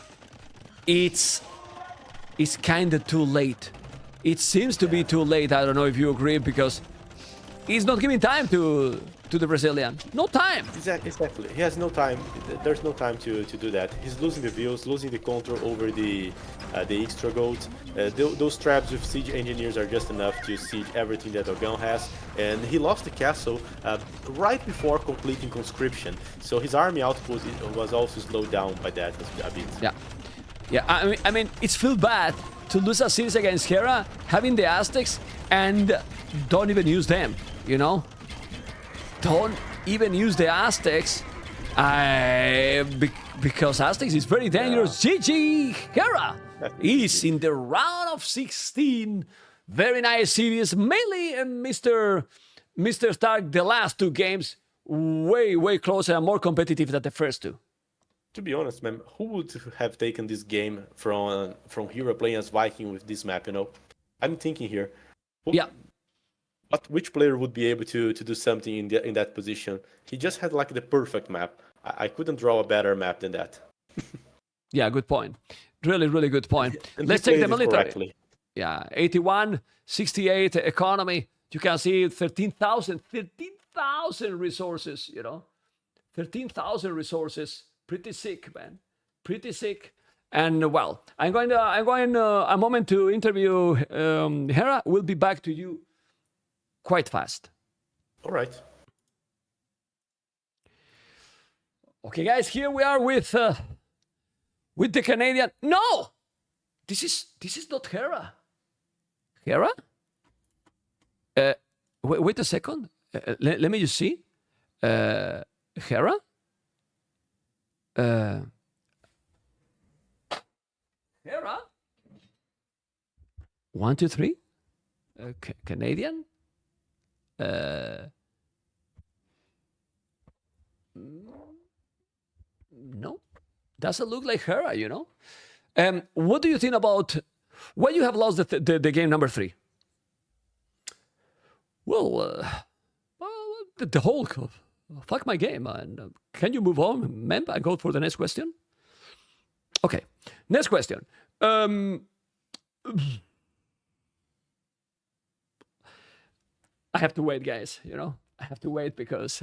it's kinda too late. It seems to be too late. I don't know if you agree, because he's not giving time to the Brazilian. No time. Exactly. He has no time. There's no time to do that. He's losing the views, losing the control over the extra goats. Those traps with siege engineers are just enough to siege everything that Dogao has. And he lost the castle right before completing conscription. So his army output was also slowed down by that a bit. Yeah. Yeah, I mean, it's feel bad to lose a series against Hera, having the Aztecs, and don't even use them, you know? Don't even use the Aztecs, because Aztecs is very dangerous. Yeah. GG! Hera is in the round of 16. Very nice series. Melee and Mr. Stark, the last 2 games, way closer and more competitive than the first 2. To be honest, man, who would have taken this game from Hero playing as Viking with this map, you know? I'm thinking here. Yeah. But which player would be able to do something in that position? He just had like the perfect map. I couldn't draw a better map than that. Yeah, good point. Really, really good point. And let's take the military. Correctly. Yeah, 81, 68 economy. You can see 13,000 resources, you know? 13,000 resources. Pretty sick, man. Pretty sick. And well, I'm going a moment to interview Hera. We'll be back to you quite fast. All right. Okay, guys, here we are with the Canadian. No, this is not Hera. Hera? Wait a second. Let me just see. Hera? Hera? 1, 2, 3. Canadian? No, doesn't look like Hera, you know. What do you think about why you have lost the game number 3? Well, the whole fuck my game. And can you move on, Mem? I go for the next question. Okay, next question. I have to wait, guys. You know, I have to wait because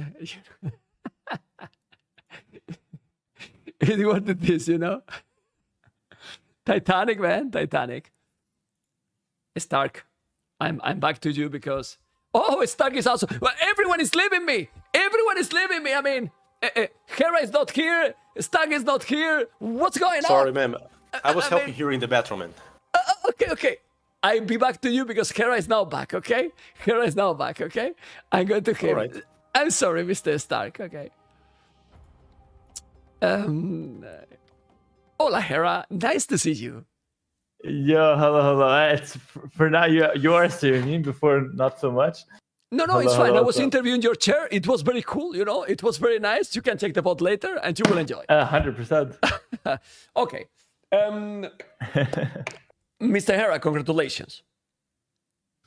he wanted this. You know, Titanic, man, Titanic. Stark, I'm back to you because Stark is also. Well, everyone is leaving me. Everyone is leaving me. I mean, Hera is not here. Stark is not here. What's going Sorry, on? ma'am. I was I helping mean- here in the bathroom, man. Okay. I'll be back to you because Hera is now back, okay? Hera is now back, okay? I'm going to him. All right. I'm sorry, Mr. Stark, okay? Hola, Hera. Nice to see you. Yo, hello. It's for now. You are seeing me. Before, not so much. No, Hello, it's fine. hello, I was so- interviewing your chair. It was very cool, you know? It was very nice. You can take the vote later and you will enjoy. 100%. Okay. Mr. Hera, congratulations.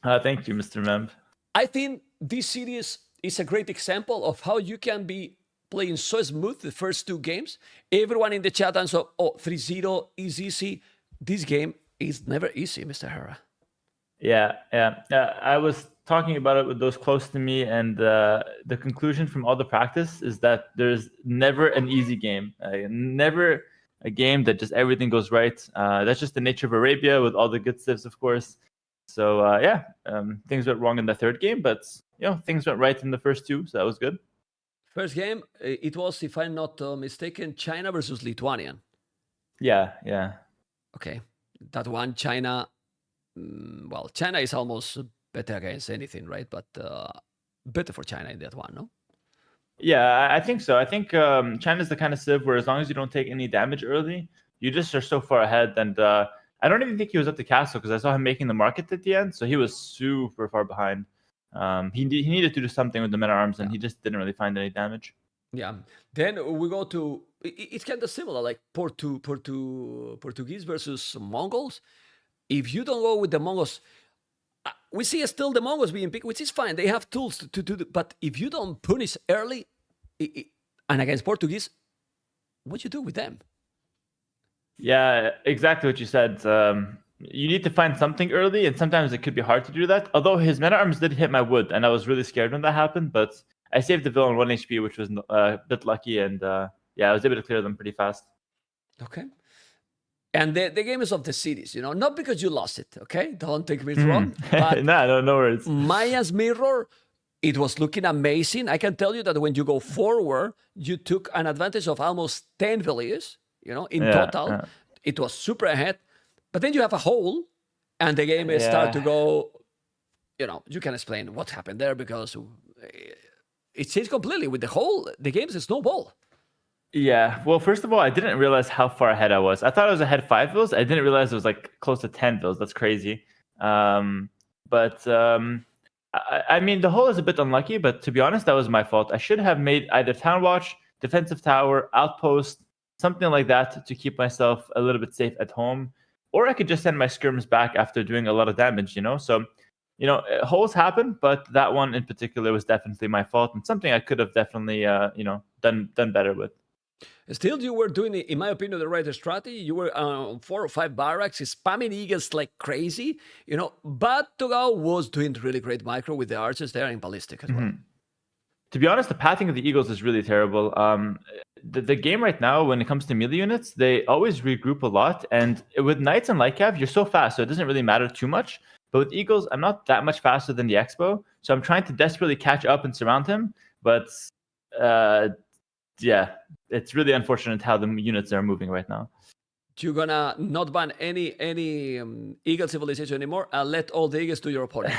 Thank you, Mr. Mem. I think this series is a great example of how you can be playing so smooth the first two games. Everyone in the chat and so, 3-0 is easy. This game is never easy, Mr. Hera. Yeah. I was talking about it with those close to me, and the conclusion from all the practice is that there's never an easy game. Never a game that just everything goes right. That's just the nature of Arabia with all the good civs, of course. So things went wrong in the third game, but things went right in the first two, so that was good. First game, it was, if I'm not mistaken, China versus Lithuanian. Yeah. Okay, that one, China. China is almost better against anything, right? But better for China in that one, no? Yeah, I think so. I think China's the kind of civ where as long as you don't take any damage early, you just are so far ahead. And I don't even think he was at the castle because I saw him making the market at the end, so he was super far behind. He needed to do something with the men-at-arms, and he just didn't really find any damage. Yeah. Then we go to it's kind of similar, like Portuguese versus Mongols. If you don't go with the Mongols, we see still the Mongols being picked, which is fine. They have tools to do it. But if you don't punish early, and against Portuguese, what you do with them? Yeah, exactly what you said. You need to find something early, and sometimes it could be hard to do that. Although his men-at-arms did hit my wood, and I was really scared when that happened, but I saved the villain 1 HP, which was a bit lucky, and I was able to clear them pretty fast. Okay. And the game is of the cities, not because you lost it, okay? Don't take me wrong. But no worries. Maya's mirror, it was looking amazing. I can tell you that when you go forward, you took an advantage of almost 10 villages, in total. Yeah. It was super ahead. But then you have a hole, and the game start to go, you can explain what happened there because it changed completely with the hole. The game's a snowball. Yeah, well, first of all, I didn't realize how far ahead I was. I thought I was ahead 5 vills. I didn't realize it was like close to 10 vills. That's crazy. I mean, the hole is a bit unlucky, but to be honest, that was my fault. I should have made either Town Watch, Defensive Tower, Outpost, something like that to keep myself a little bit safe at home. Or I could just send my skirms back after doing a lot of damage, So, holes happen, but that one in particular was definitely my fault and something I could have definitely, done better with. Still, you were doing, in my opinion, the right strategy. You were 4 or 5 barracks, spamming eagles like crazy, But Dogao was doing really great micro with the archers there in ballistic as well. To be honest, the pathing of the eagles is really terrible. The game right now, when it comes to melee units, they always regroup a lot. And with knights and light cav, you're so fast, so it doesn't really matter too much. But with eagles, I'm not that much faster than the expo, so I'm trying to desperately catch up and surround him. But it's really unfortunate how the units are moving right now. You're gonna not ban any eagle civilization anymore and let all the eagles to your opponents.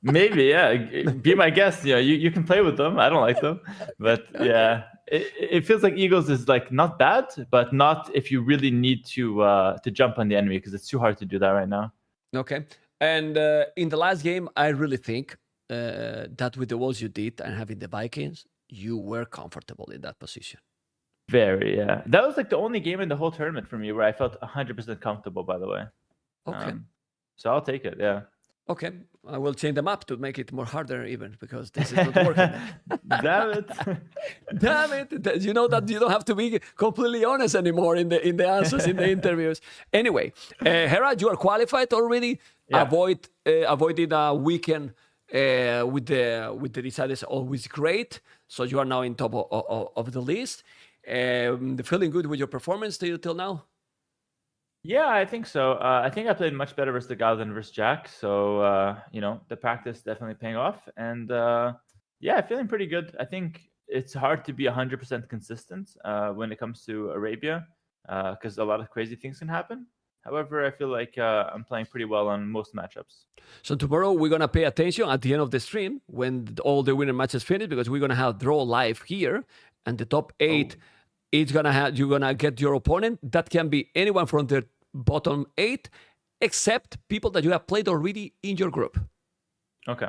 Maybe, yeah. Be my guest. Yeah, you can play with them. I don't like them, but yeah, it feels like eagles is like not bad, but not if you really need to jump on the enemy because it's too hard to do that right now. Okay, and in the last game, I really think that with the walls you did and having the Vikings, you were comfortable in that position. Very, yeah. That was like the only game in the whole tournament for me where I felt 100% comfortable. By the way, Okay. So I'll take it. Yeah. Okay, I will change the map to make it more harder even because this is not working. Damn it. Damn it! You know that you don't have to be completely honest anymore in the answers in the interviews. Anyway, Hera, you are qualified already. Yeah. Avoiding a weekend with the deciders always great. So you are now in top of the list. Feeling good with your performance till now. Yeah, I think so. I think I played much better versus Dogao than versus Jack. So, the practice definitely paying off. And yeah, feeling pretty good. I think it's hard to be 100% consistent when it comes to Arabia because a lot of crazy things can happen. However, I feel like I'm playing pretty well on most matchups. So tomorrow we're gonna pay attention at the end of the stream when all the winner matches finish because we're gonna have draw live here, and the top 8 it's gonna have you're gonna get your opponent. That can be anyone from the bottom 8, except people that you have played already in your group. Okay.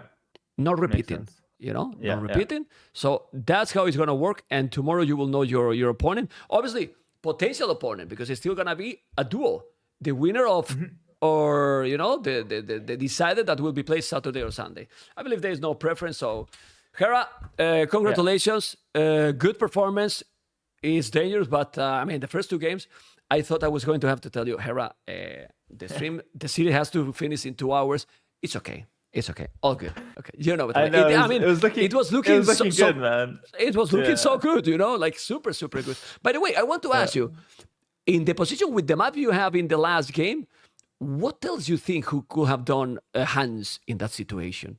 Not Makes repeating. sense. Not Yeah. repeating. So that's how it's gonna work. And tomorrow you will know your opponent. Obviously, potential opponent, because it's still gonna be a duo. The winner of or the decided that will be played Saturday or Sunday. I believe there is no preference. So Hera, congratulations. Good performance. It's dangerous, but I mean the first 2 games, I thought I was going to have to tell you, Hera, the stream, the city has to finish in 2 hours. It's okay. It's okay. All good. Okay. You know what I mean? It was looking good, man. It was looking so good, like super, super good. By the way, I want to ask you, in the position with the map you have in the last game, what else you think who could have done Hans in that situation?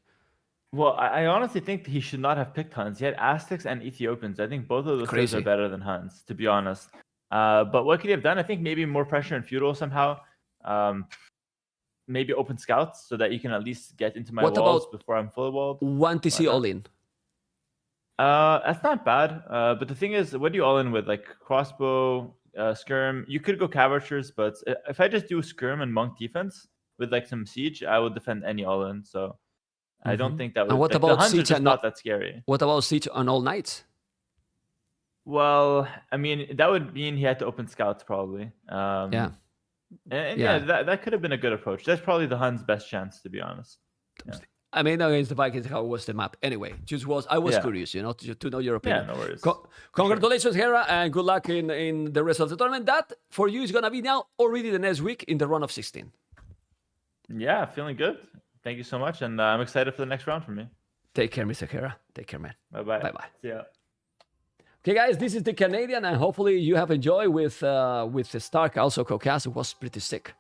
Well, I honestly think he should not have picked Huns. He had Aztecs and Ethiopians. I think both of those players are better than Huns, to be honest. But what could he have done? I think maybe more pressure in feudal somehow. Maybe open scouts so that you can at least get into my walls before I'm full walled. 1 TC all in. That's not bad. But the thing is, what do you all in with? Like crossbow, skirm. You could go cavaltures, but if I just do skirm and monk defense with like some siege, I would defend any all in. So I don't think that would. And what like, about the Huns siege? are just not that scary. What about siege on all knights? Well, I mean, that would mean he had to open scouts probably. And that could have been a good approach. That's probably the Huns' best chance, to be honest. Yeah. I mean, against the Vikings, how was the map? Anyway, I was curious, to know your opinion. Yeah, no worries. Congratulations, Hera, and good luck in the rest of the tournament. That, for you, is going to be now already the next week in the round of 16. Yeah, feeling good. Thank you so much, and I'm excited for the next round for me. Take care, Mr. Hera. Take care, man. Bye-bye. Bye-bye. See ya. Okay, guys, this is the Canadian, and hopefully you have enjoyed with the Stark, also Caucas. It was pretty sick.